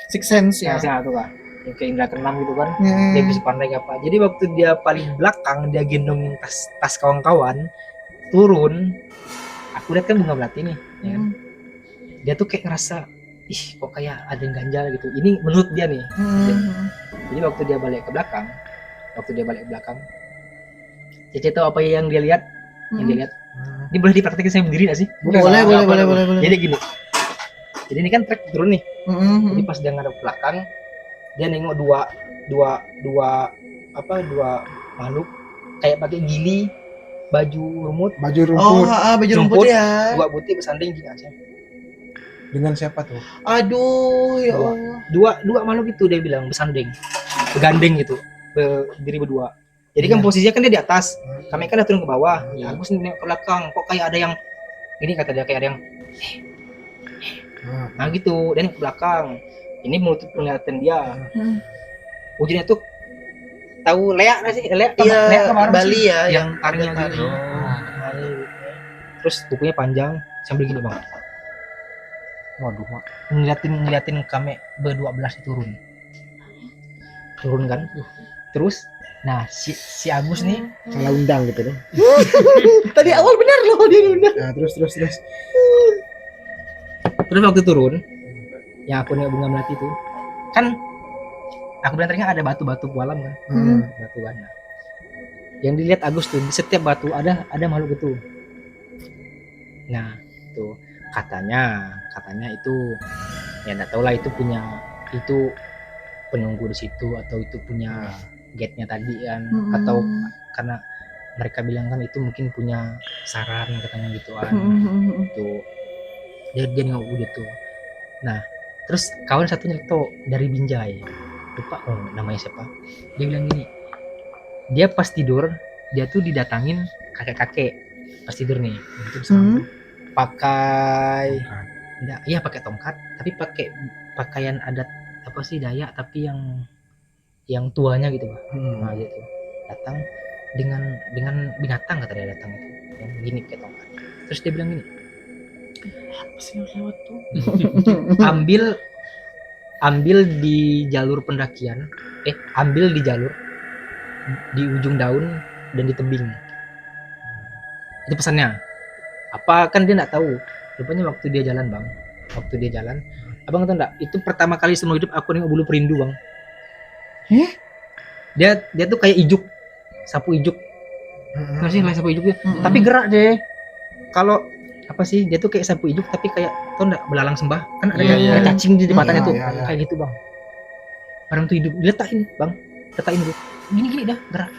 Six Sense ya. Yang tuh kan, yang kayak indra keenam gitu kan. Hmm. Dia bisa pandai apa. Jadi waktu dia paling belakang dia gendongin tas kawan-kawan turun, aku lihat kan bunga melati nih, ya kan? Dia tuh kayak ngerasa, ih kok kayak ada yang ganjal gitu. Ini menurut dia nih. Jadi waktu dia balik ke belakang, Cece tahu apa yang dia lihat? Yang dia lihat. Ini boleh dipraktekin saya berdiri nggak sih? Boleh. Jadi gini. Jadi ini kan trek turun nih. Jadi pas dia ngadep belakang, dia nengok dua makhluk kayak pakai gili, baju rumput, Oh, baju rumput ya. dua putih bersanding gini aja. Dengan siapa tuh? Aduh, ya Allah. Dua makhluk itu dia bilang bersanding, bergandeng gitu, berdiri berdua. Jadi kan posisinya kan dia di atas, kami kan udah turun ke bawah. Aku sendiri nengok ke belakang, kok kayak ada yang ini, kata dia, kayak ada yang nah gitu, dan ke belakang. Ini menutup penglihatan dia. Wujudnya tuh tahu Lea nggak sih? Lea kemarin Bali sih, ya, yang taringnya taring. gitu. Terus bukunya panjang sambil gini bang. Waduh, Mak. Ngeliatin kami ber-12 turun kan. Terus nah si Agus nih Salah undang gitu dong. Tadi awal benar loh dia undang. Nah, terus. terus waktu turun yang aku nengok bunga melati itu kan, aku bilang tadi kan ada batu-batu pualam kan, batu kan. Nah, yang dilihat Agus tuh di setiap batu ada makhluk itu. Nah tuh katanya itu ya nggak tahu lah, itu penunggu di situ atau itu punya gate-nya tadi kan, atau karena mereka bilang kan itu mungkin punya saran katanya gitu kan. Itu dia nengok gitu. Nah terus kawan satu nyeletuk dari Binjai, lupa namanya siapa, dia bilang gini, dia pas tidur dia tuh didatangin kakek-kakek pas tidur nih, itu pakai pakai tongkat, tapi pakai pakaian adat apa sih Dayak, tapi yang tuanya gitu Pak. Nah gitu datang dengan binatang, kata dia datang itu yang gini kayak tongkat. Terus dia bilang gini, apa sih yang lewat tuh? ambil di jalur pendakian, ambil di jalur di ujung daun dan di tebing. Itu pesannya. Apa kan dia nggak tahu. Rupanya waktu dia jalan abang tahu nggak? Itu pertama kali seumur hidup aku nengok bulu perindu bang. Dia tuh kayak ijuk, sapu ijuk. Masih lah sapu ijuk dia. Tapi gerak deh. Kalau apa sih, dia tuh kayak sapu ijuk tapi kayak tau nggak, belalang sembah kan ada kayak cacing di matanya tuh, kayak gitu bang. Barang tuh hidup, diletakin gitu, gini dah gerak.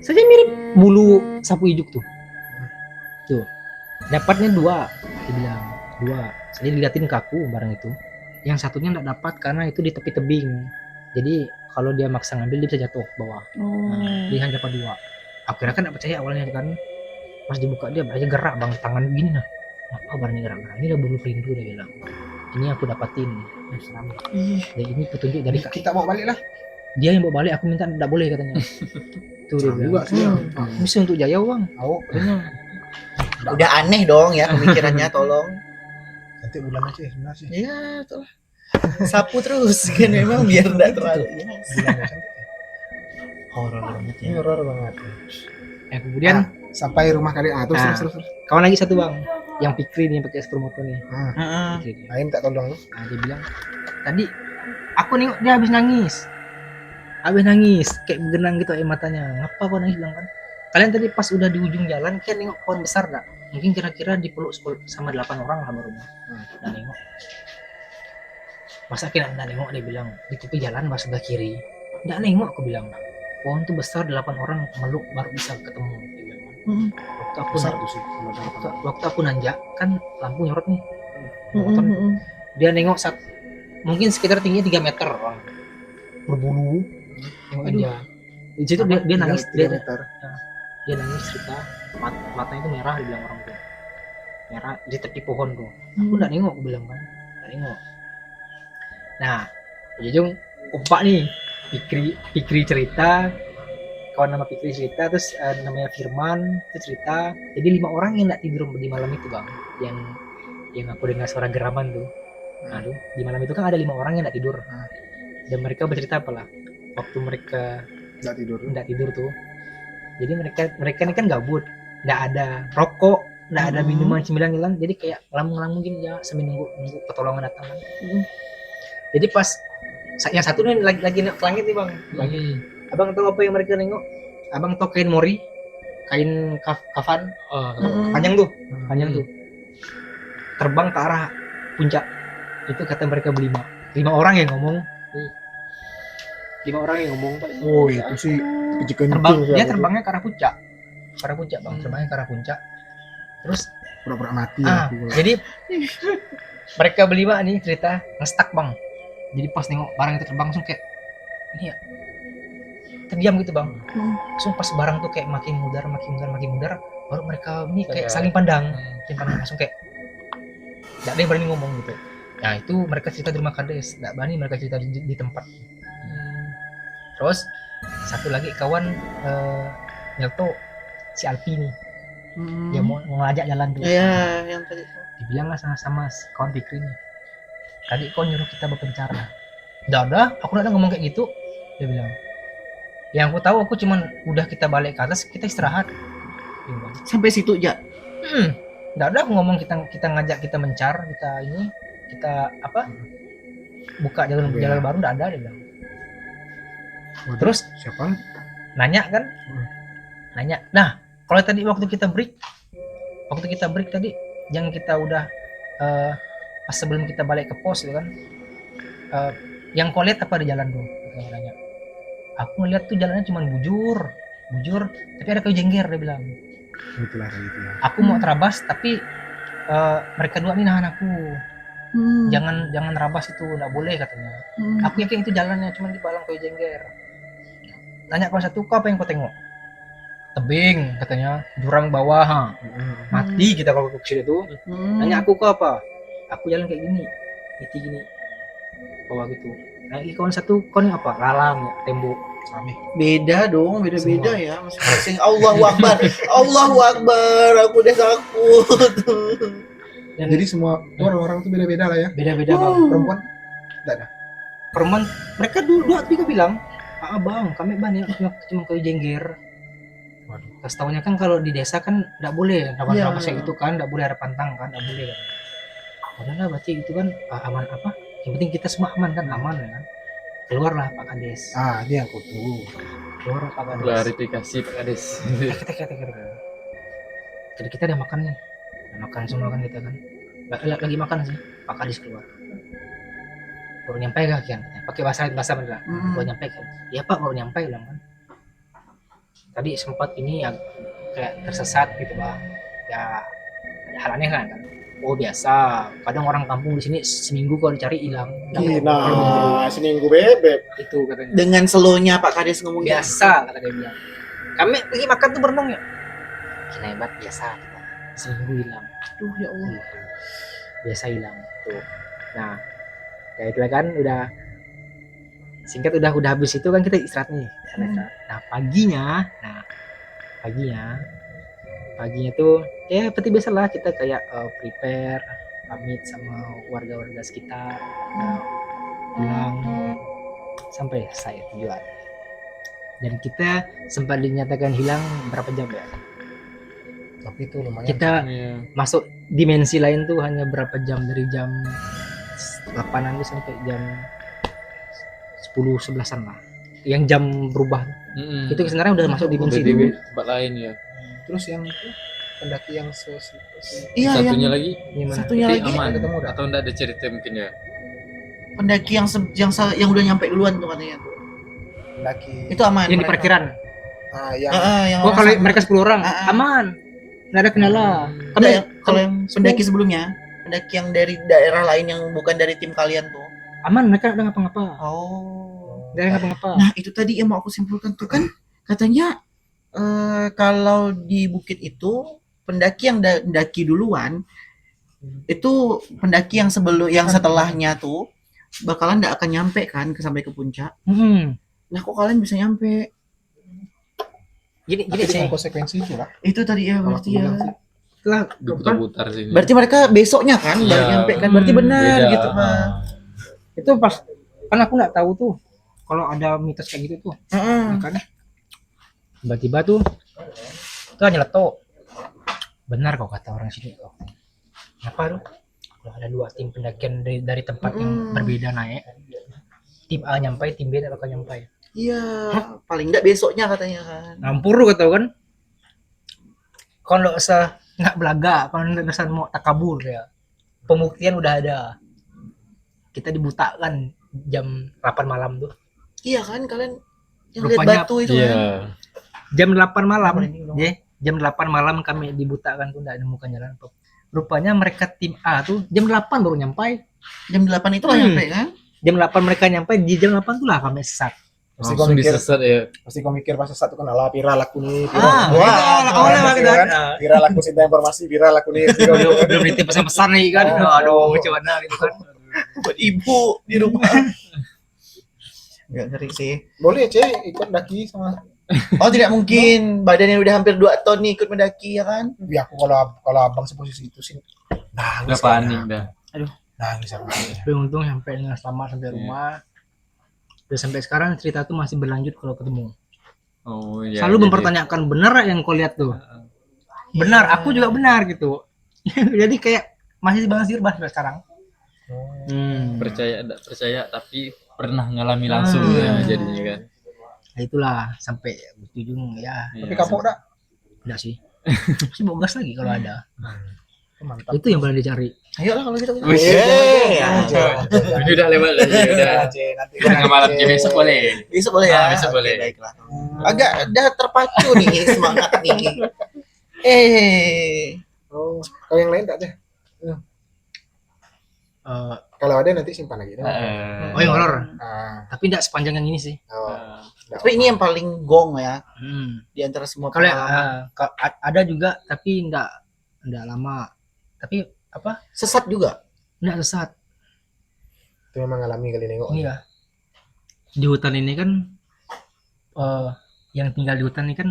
Saja mirip bulu sapu ijuk tuh. Dapatnya 2, dia bilang 2. Saya diliatin ke aku barang itu. Yang satunya nggak dapat karena itu di tepi tebing. Jadi kalau dia maksa ngambil dia bisa jatuh ke bawah. Nah, dia hanya dapat 2. Aku kira kan nggak percaya awalnya kan. Pas dibuka dia aja gerak bang, tangan begini nah. Apa barangnya gerak-gerak? Ini udah bulu perindu, dia bilang. Ini aku dapatin. Dan ini petunjuk dari Kita bawa balik lah. dia yang bawa balik, aku minta tidak boleh katanya. Tuh dia bilang. Mesti untuk Jaya bang. Katanya. Udah aneh dong ya pemikirannya, tolong. Nanti bulan aja sebenarnya sih. Iya, itulah. Sapu terus kan memang biar enggak terlalu. Horor banget ya. Horor banget. Kemudian Sampai rumah kalian. Terus. kawan lagi satu bang, yang Fikri nih yang pakai supermoto nih. Fikri. Ayo minta tolong lu. Nah, dia bilang tadi aku nengok dia habis nangis kayak begenang gitu air matanya. Ngapa kau nangis, bilang kan? Kalian tadi pas udah di ujung jalan kan nengok pohon besar gak? Mungkin kira-kira dipeluk sama 8 orang lah baru. Nah nengok. Masa kira nggak nengok, dia bilang di tepi jalan mas sebelah kiri. Nggak nengok, aku bilang. Pohon tuh besar, 8 orang meluk baru bisa ketemu. Dia bilang. Waktu aku nanjak kan lampu nyorot nih. Dia nengok mungkin sekitar tingginya 3 meter orang. Berbulu. Nengok dia. Di situ dia nangis, dia nangis cerita, matanya itu merah, dia bilang orang tuh. Merah di tepi pohon tuh. Aku enggak nengok, aku bilang kan. Enggak nengok. Nah, ujung kompak nih. Fikri cerita, kawan nama Fikri cerita, terus namanya Firman itu cerita. Jadi 5 orang yang enggak tidur di malam itu bang, yang aku dengar suara geraman tuh. Aduh, di malam itu kan ada 5 orang yang nggak tidur. Dan mereka bercerita apalah, waktu mereka nggak tidur tuh. Jadi mereka ini kan gabut, nggak ada rokok, nggak ada minuman cemilan. Jadi kayak ngelamun mungkin ya sambil nunggu pertolongan datang kan. Jadi pas yang satu nih lagi naik ke langit nih bang. Abang tahu apa yang mereka nengok? Abang tahu kain mori, kain kafan, panjang tuh, terbang ke arah puncak. Itu kata mereka berlima, 5 orang yang ngomong. 5 orang yang ngomong. Oh itu sih Dia terbangnya ke arah puncak bang, terbangnya ke arah puncak. Terus pura-pura mati. Jadi mereka berlima nih cerita ngestak bang. Jadi pas nengok barang itu terbang langsung kayak ini ya, terdiam gitu bang. Langsung pas barang tuh kayak makin mudar, baru mereka ini kayak saling pandang, langsung kayak nggak ada yang berani ngomong gitu. Nah itu mereka cerita di rumah kades, nggak berani mereka cerita di tempat. Terus satu lagi kawan Nyelto, si Alpi nih, dia mau ngajak jalan tuh. Iya, yang tadi. Dibilang lah sama kawan Fikri nih, tadi kau nyuruh kita berpencara. Udah, aku udah ngomong kayak gitu. Dia bilang, yang aku tahu aku cuman udah kita balik ke atas, kita istirahat. Sampai situ aja. Udah aku ngomong kita ngajak kita mencar, kita apa? Buka jalan baru, udah ada dia bilang. Terus siapa? Nanya kan? Nanya. Nah, kalau tadi waktu kita break tadi, yang kita udah pas sebelum kita balik ke pos itu kan, yang kau lihat apa di jalan tuh? Nanya. Aku ngeliat tuh jalannya cuma bujur, tapi ada kayu jengger dia bilang. Itulah kayak gitu ya. Aku mau terabas tapi mereka dua nih nahan aku. Jangan rabas itu, nggak boleh katanya. Aku yakin itu jalannya cuma di balang kayu jengger. Tanya kalau satu, kau apa yang kau tengok? Tebing katanya, jurang bawah, mati kita kalau ke situ tuh. Tanya aku kau apa? Aku jalan kayak gini, gini, bawah gitu. Nah, kawan satu, kau ini apa? Lalang, tembok. Beda dong, beda-beda ya masing-masing. Allahu Akbar, Allahu Akbar, aku udah takut. Jadi semua orang-orang tuh beda-beda lah ya. Beda-beda bang. Perempuan enggak ada. Perempuan mereka dua tiga bilang, bang, kami banyak cuma kayu jengger. Terus tahunya kan kalau di desa kan nggak boleh rabas kayak gitu kan, nggak boleh ada pantang kan, nggak boleh kan. Padahal berarti itu kan aman apa? Yang penting kita semua aman kan, aman ya kan. Keluarlah Pak Kades. Ini yang aku tuh. Keluar Pak Kades. Klarifikasi Pak Kades. Kita udah makan nih, udah makan semua kan kita kan. Lagi makan sih, Pak Kades keluar. Baru nyampe gak kan? Pakai bahasa bener. Baru nyampe kan? Iya Pak, baru nyampe bilang kan. Tadi sempat ini ya kayak tersesat gitu bang. Ya hal aneh kan. Oh biasa, kadang orang kampung di sini seminggu kalau dicari hilang. Nah, seminggu bebek. Itu katanya. Dengan slow-nya Pak Kades ngomong biasa kata dia bilang. Kami pergi makan tuh berenang ya. Kena hebat biasa kita. Seminggu hilang. Aduh ya Allah. Biasa hilang tuh. Nah, ya itu kan udah singkat udah habis itu kan kita istirahat nih. Nah paginya tuh ya seperti biasa lah kita kayak prepare pamit sama warga-warga sekitar, pulang sampai saya tujuan. Dan kita sempat dinyatakan hilang berapa jam ya? Tapi itu lumayan. Kita masuk dimensi lain tuh hanya berapa jam, dari jam 8-an sampai jam 10-11an lah. Yang jam berubah. Itu sebenarnya udah masuk dimensi tempat lain ya. Terus yang itu pendaki yang satunya lagi satunya lagi aman atau enggak ada cerita mungkin ya. Pendaki yang udah nyampe duluan tuh katanya tuh. Pendaki itu aman. Yang di parkiran. Yang kalau mereka 10 orang aman. Enggak ada kendala. Kalau yang pendaki sebelumnya, pendaki yang dari daerah lain yang bukan dari tim kalian tuh aman, mereka enggak ngapa-ngapa. Dari ngapa-ngapa. Nah, itu tadi yang mau aku simpulkan tuh kan katanya kalau di bukit itu pendaki yang daki duluan itu pendaki yang setelahnya tuh bakalan nggak akan nyampe kan sampai ke puncak. Nah, kok kalian bisa nyampe? Gini sih konsekuensi itu lah. Itu tadi ya berarti ya. Setelah Diputar-putar sini. Berarti mereka besoknya kan baru Iya. nyampe kan. Berarti benar Beda. gitu mah. itu pas kan aku nggak tahu tuh kalau ada mitos kayak gitu tuh. Heeh. Ya kan tiba-tiba tuh itu hanya leto benar kok kata orang sini kok apa tuh kalau ada 2 tim pendakian dari tempat yang berbeda naik tim A nyampai tim B tidak bakal nyampai Iya, paling enggak besoknya katanya kan. ngampur lu kata kan kalau usah nggak belaga kalau nggak usah mau takabur ya pembuktian udah ada kita dibutakan jam 8 malam tuh Iya kan kalian yang lihat Rupanya- batu itu kan. Iya. jam 8 malam Apa ini, ya jam 8 malam kami dibutakan tuh nggak nemukan jalan rupanya mereka tim A tuh jam 8 baru nyampai Jam 8 itu lah nyampe kan. jam 8 mereka nyampai di jam 8 tuh lah kami sesat Pasti kau Langsung mikir, disesat ya. pasti kau mikir pas satu kan ala pira laku nih. Pira. Ah, Wah, itu awal-awalnya pasti gitu kan. kan. Pira laku cinta informasi, pira laku nih. belum nitip pesan-pesan nih kan aduh gimana gitu kan Buat ibu di rumah. Enggak ngeri sih. Boleh cek ikut daki sama. Oh, tidak mungkin. Badannya udah hampir 2 ton nih ikut mendaki ya kan. Ya aku kalau abang seposisi itu sih Udah nangis. panik dah. Nangis aku. tapi untung sampai dengan selamat sampai rumah dan sampai sekarang cerita tuh masih berlanjut kalau ketemu Oh iya. selalu jadi- mempertanyakan benar yang kau lihat tuh benar aku juga benar gitu jadi kayak masih bang sir sampai sekarang percaya enggak percaya tapi pernah ngalami langsung ya jadinya kan. Nah, itulah sampai ujung ya Tapi Iya, kapok dah. enggak sih masih bogas lagi kalau ada Mantap. itu yang paling dicari Ayolah kalau gitu. Wih. Ya. Ini udah lewat lagi udah. Nanti Tengah malam ya, besok boleh. Besok boleh ya. Ah, besok Oke, boleh. baiklah. Agak udah terpacu nih semangat nih. Oh, kalau yang lain tak ada. Kalau ada nanti simpan lagi. oh yang horor Ah, tapi enggak sepanjang yang ini sih oh. Tapi ini yang paling gong ya di antara semua kalau pengalaman. ada juga tapi enggak lama tapi apa Sesat juga. enggak sesat Itu memang mengalami kali nengok. iya di hutan ini kan yang tinggal di hutan ini kan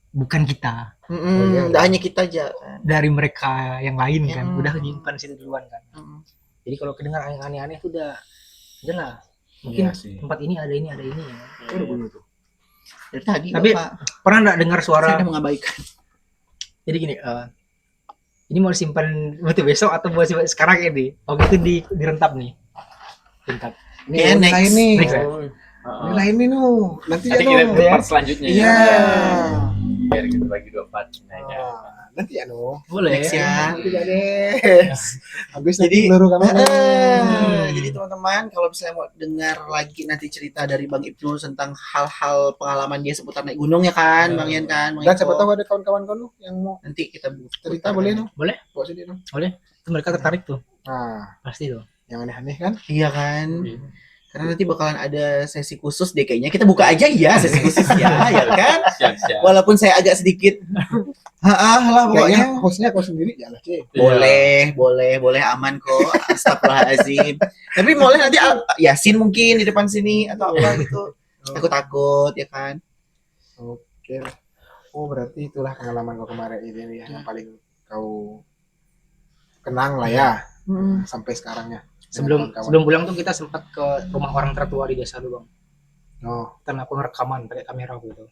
bukan kita iya. Nggak hanya kita aja kan. dari mereka yang lain kan Hmm. udah nyimpan situ duluan kan Mm. jadi kalau kedengar yang aneh-aneh itu udah lah mungkin Iya sih. tempat ini ada ya. Dari tadi Tapi- Bapak, Pernah enggak dengar saya suara udah mengabaikan. jadi gini ini mau disimpan waktu besok atau buat simpan sekarang ini waktu itu direntap nih rentap Ini Kayak yang next. lain nih. Next, ya? Ini lain nih nu. Nanti Nanti ya kita nu. ke part selanjutnya Iya. ya. Biar kita bagi 2 part. Nah, ya. Nanti ya nu. boleh Next ya. Nanti ya deh. Habis nanti Jadi- peluru kami. Jadi teman-teman kalau misalnya mau dengar lagi nanti cerita dari Bang Ibnu tentang hal-hal pengalaman dia seputar naik gunung ya kan, Bang Ian kan, Bang Dan siapa Iko. tahu ada kawan-kawan kau nu yang mau Nanti kita cerita boleh nu. Boleh. Bawa sini nu. itu mereka tertarik tuh Nah, pasti tuh yang aneh-aneh kan? Iya kan? Karena nanti bakalan ada sesi khusus deh kayaknya. Kita buka aja ya sesi khusus ya, ya kan? Siap-siap. Walaupun saya agak sedikit lah pokoknya. Kayaknya hostnya kau sendiri ya lah, Cek. Boleh aman kok. Astagfirullahaladzim. Tapi boleh nanti Yasin mungkin di depan sini atau apa gitu. Takut-takut ya kan. Oke. Oh, berarti itulah pengalaman kau kemarin ini ya, yang paling kau kenang lah ya sampai sekarangnya. sebelum Dengan kawan-kawan. sebelum pulang tuh kita sempat ke rumah orang tertua di desa dulu bang Oh, kita lakukan rekaman pakai kamera gitu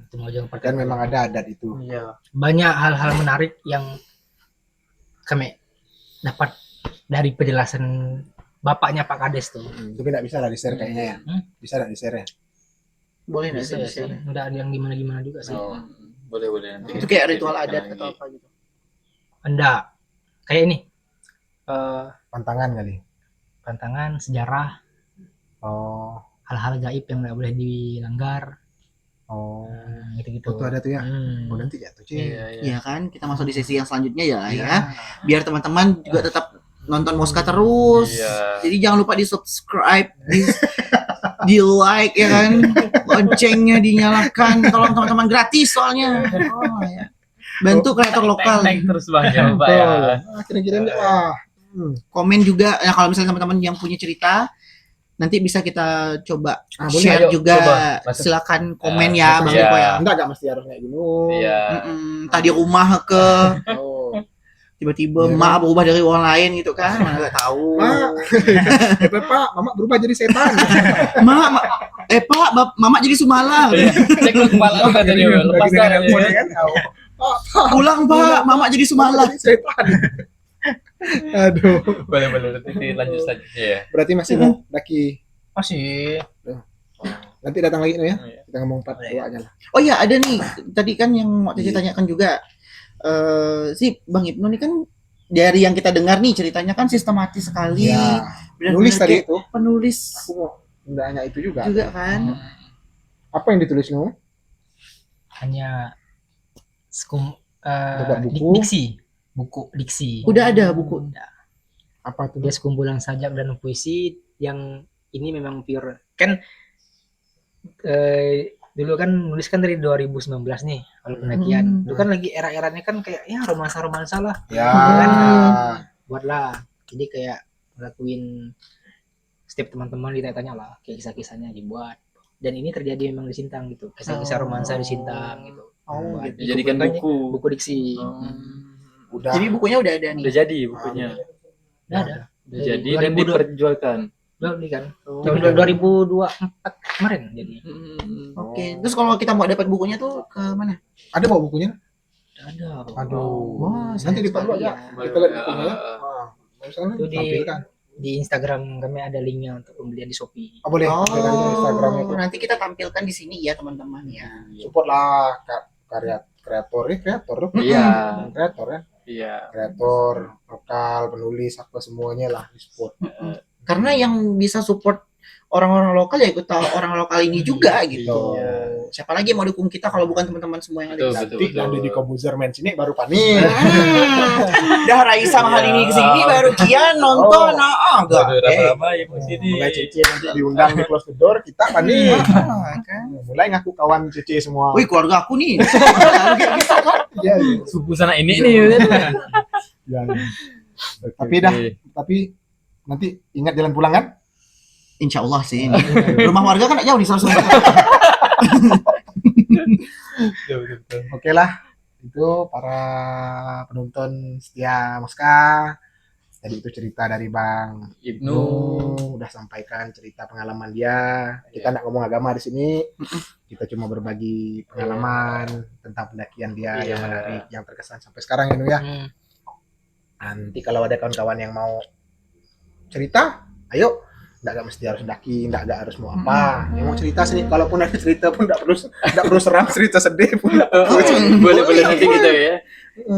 itu mau jangan dan memang ada adat itu. Iya. banyak hal-hal menarik yang kami dapat dari penjelasan bapaknya Pak Kades tuh Tapi nggak bisa lah di-share kayaknya ya. Bisa nggak di-share ya? Boleh bisa nanti sih di-share. nggak ada yang gimana juga sih Oh, boleh nanti. Itu kayak ritual adat atau apa gitu. enggak kayak ini eh Pantangan kali. pantangan sejarah Oh, hal-hal gaib yang nggak boleh dilanggar oh. gitu-gitu Itu ada tuh ya. Hmm. Oh, nanti jatuh, Cek. Iya. Iya kan? Kita masuk di sesi yang selanjutnya ya, Iya. ya. Biar teman-teman juga tetap nonton Moska terus. Iya. Jadi jangan lupa di-subscribe, di-like ya kan. Loncengnya dinyalakan. Tolong teman-teman gratis soalnya. Oh, ya. Bantu kreator lokal. Naik terus Bang ya, Pak ya. Kira-kira wah. Komen juga ya kalau misalnya teman-teman yang punya cerita nanti bisa kita coba Boleh, share ayo, juga. coba. Masuk. Silakan komen Iya. ya Bang Eko ya. Enggak mesti harus kayak gini. Iya. Tadi rumah ke Oh. tiba-tiba Iya, mak berubah dari orang lain gitu kan, mana nggak tahu. Mak. Pak, Mama berubah jadi setan. Pak, mama jadi sumala. Cek lu kepala lu katanya, lepas Lagi dah. dengan handphone, kan. Pulang Pak, mama jadi Mama sumala. jadi setan. Aduh. Boleh nanti lanjut saja ya. Berarti masih mau daki. Masih. Nanti datang lagi nih ya. Iya. Kita ngomong part 2-nya lah. Oh iya, ada nih. Tadi kan yang mau Cici tanyakan juga. Si Bang Ibnu nih kan dari yang kita dengar nih ceritanya kan sistematis sekali. Ya. Benar-benar Nulis tadi kayak itu. penulis Aku mau enggak hanya itu juga. kan. Apa yang ditulis lu? Hanya Buka buku. diksi. Udah ada buku. Udah. Apa tuh? Dia sekumpulan sajak dan puisi yang ini memang pure. Kan dulu kan nulis kan dari 2019 nih kalau pendakian. Dulu kan lagi era-eranya kan kayak ya romansa-romansa lah. Ya. Buatlah. Jadi kayak ngelakuin setiap teman-teman ditanya-tanya lah kayak kisah-kisahnya dibuat. Dan ini terjadi memang di Sintang gitu. Kisah-kisah romansa di Sintang gitu. Oh, Buat gitu. Dijadikan buku. buku diksi. Udah. Jadi bukunya udah ada nih. Udah jadi bukunya. Udah ada. Udah jadi dan diperjualkan. Udah beli kan. Tahun 2024 kemarin jadi. Oke. Terus kalau kita mau dapat bukunya tuh ke mana? Ada bawa bukunya? Ada. Aduh. Wah, Nanti di part 2 aja. Kita lihat bukunya ya. Misalnya Itu di- tampilkan. Di Instagram kami ada linknya untuk pembelian di Shopee. Oh, boleh. Tampilkan di Instagramnya itu. Nanti kita tampilkan di sini ya teman-teman ya. Support lah karya kreator tuh. Iya. Kreator kan. Iya. Kreator, lokal, penulis, apa semuanya lah di support. Karena yang bisa support orang-orang lokal ya kita orang lokal ini juga gitu. Iya. Siapa lagi yang mau dukung kita kalau bukan teman-teman semua yang ada di Betul, sini. betul. Nanti yang Deddy Kobuzer main sini baru panik. Dah Raisa mahal ini kesini baru Kian nonton. Enggak. Rama-rama yang di sini. Mulai Cece nanti diundang di close the door, kita panik. Kan. Mulai ngaku kawan Cece semua. Wih keluarga aku nih. Iya. Subuh sana ini nih. Iya. Tapi nanti ingat jalan pulang kan? Insya Allah sih. Rumah warga kan nggak jauh nih 100 meter. Oke lah, itu para penonton setia Moska. Tadi itu cerita dari Bang Ibnu. udah sampaikan cerita pengalaman dia. Kita nggak ngomong agama di sini. Kita cuma berbagi pengalaman tentang pendakian dia yang menarik, yang terkesan sampai sekarang ini ya. Nanti kalau ada kawan-kawan yang mau cerita, ayo. Nggak mesti harus daki, nggak harus mau apa. Yang mau cerita sini, kalaupun ada cerita pun nggak perlu seram, cerita sedih pun nggak perlu. Boleh nanti kita ya.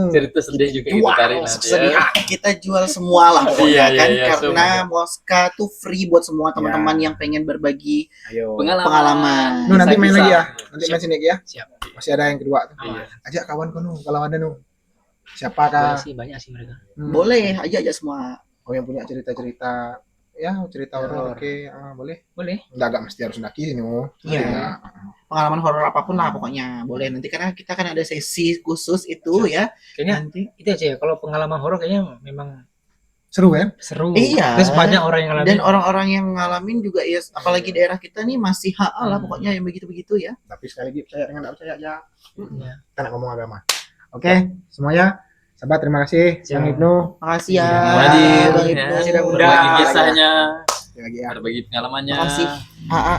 Cerita sedih juga kita tarik nanti Sedih ya. kita jual semua lah pokoknya Iya, kan iya, karena Moska tuh free buat semua teman-teman yang pengen berbagi Ayo. pengalaman. Nanti main lagi ya. Kisah-kisah. Nanti main sini lagi ya. Siap. Masih ada yang kedua. Iya. Ajak kawan kau kalau ada siapakah? Banyak sih mereka. Boleh aja semua. Oh yang punya cerita-cerita ya cerita horor. Horor. Oke, boleh. Boleh. Nggak mesti harus daki sini. Iya. Pengalaman horor apapun lah pokoknya boleh. Nanti karena kita kan ada sesi khusus itu ya. Kayaknya Nanti itu aja ya. Kalau pengalaman horor kayaknya memang Seru kan? seru. Iya. Terus banyak orang yang ngalamin. dan orang-orang yang ngalamin juga ya apalagi daerah kita nih masih HA lah pokoknya yang begitu-begitu ya. Tapi sekali lagi percaya dengan nggak percaya aja. Iya. Kita nggak ngomong agama. Oke, semuanya. Sahabat terima kasih. Siap. Bang Ibnu. Makasih ya. Hadir Bang ya. Ibnu. Sudah Berbagi undang. kisahnya, Lagi ya. berbagi pengalamannya. Makasih. HA.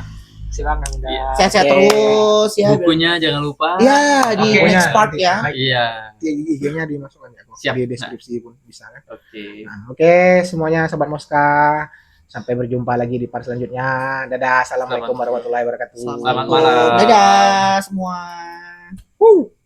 Silakan udah. Iya. Sehat-sehat Oke. terus ya. Bukunya jangan lupa. Ya di Oke. next part ya. Iya. IG-nya dimasukkan ya. Siap. Di deskripsi pun bisa kan. Oke. Nah, oke, semuanya Sobat Moska. Sampai berjumpa lagi di part selanjutnya. Dadah. Assalamualaikum warahmatullahi wabarakatuh. Selamat malam. Dadah semua.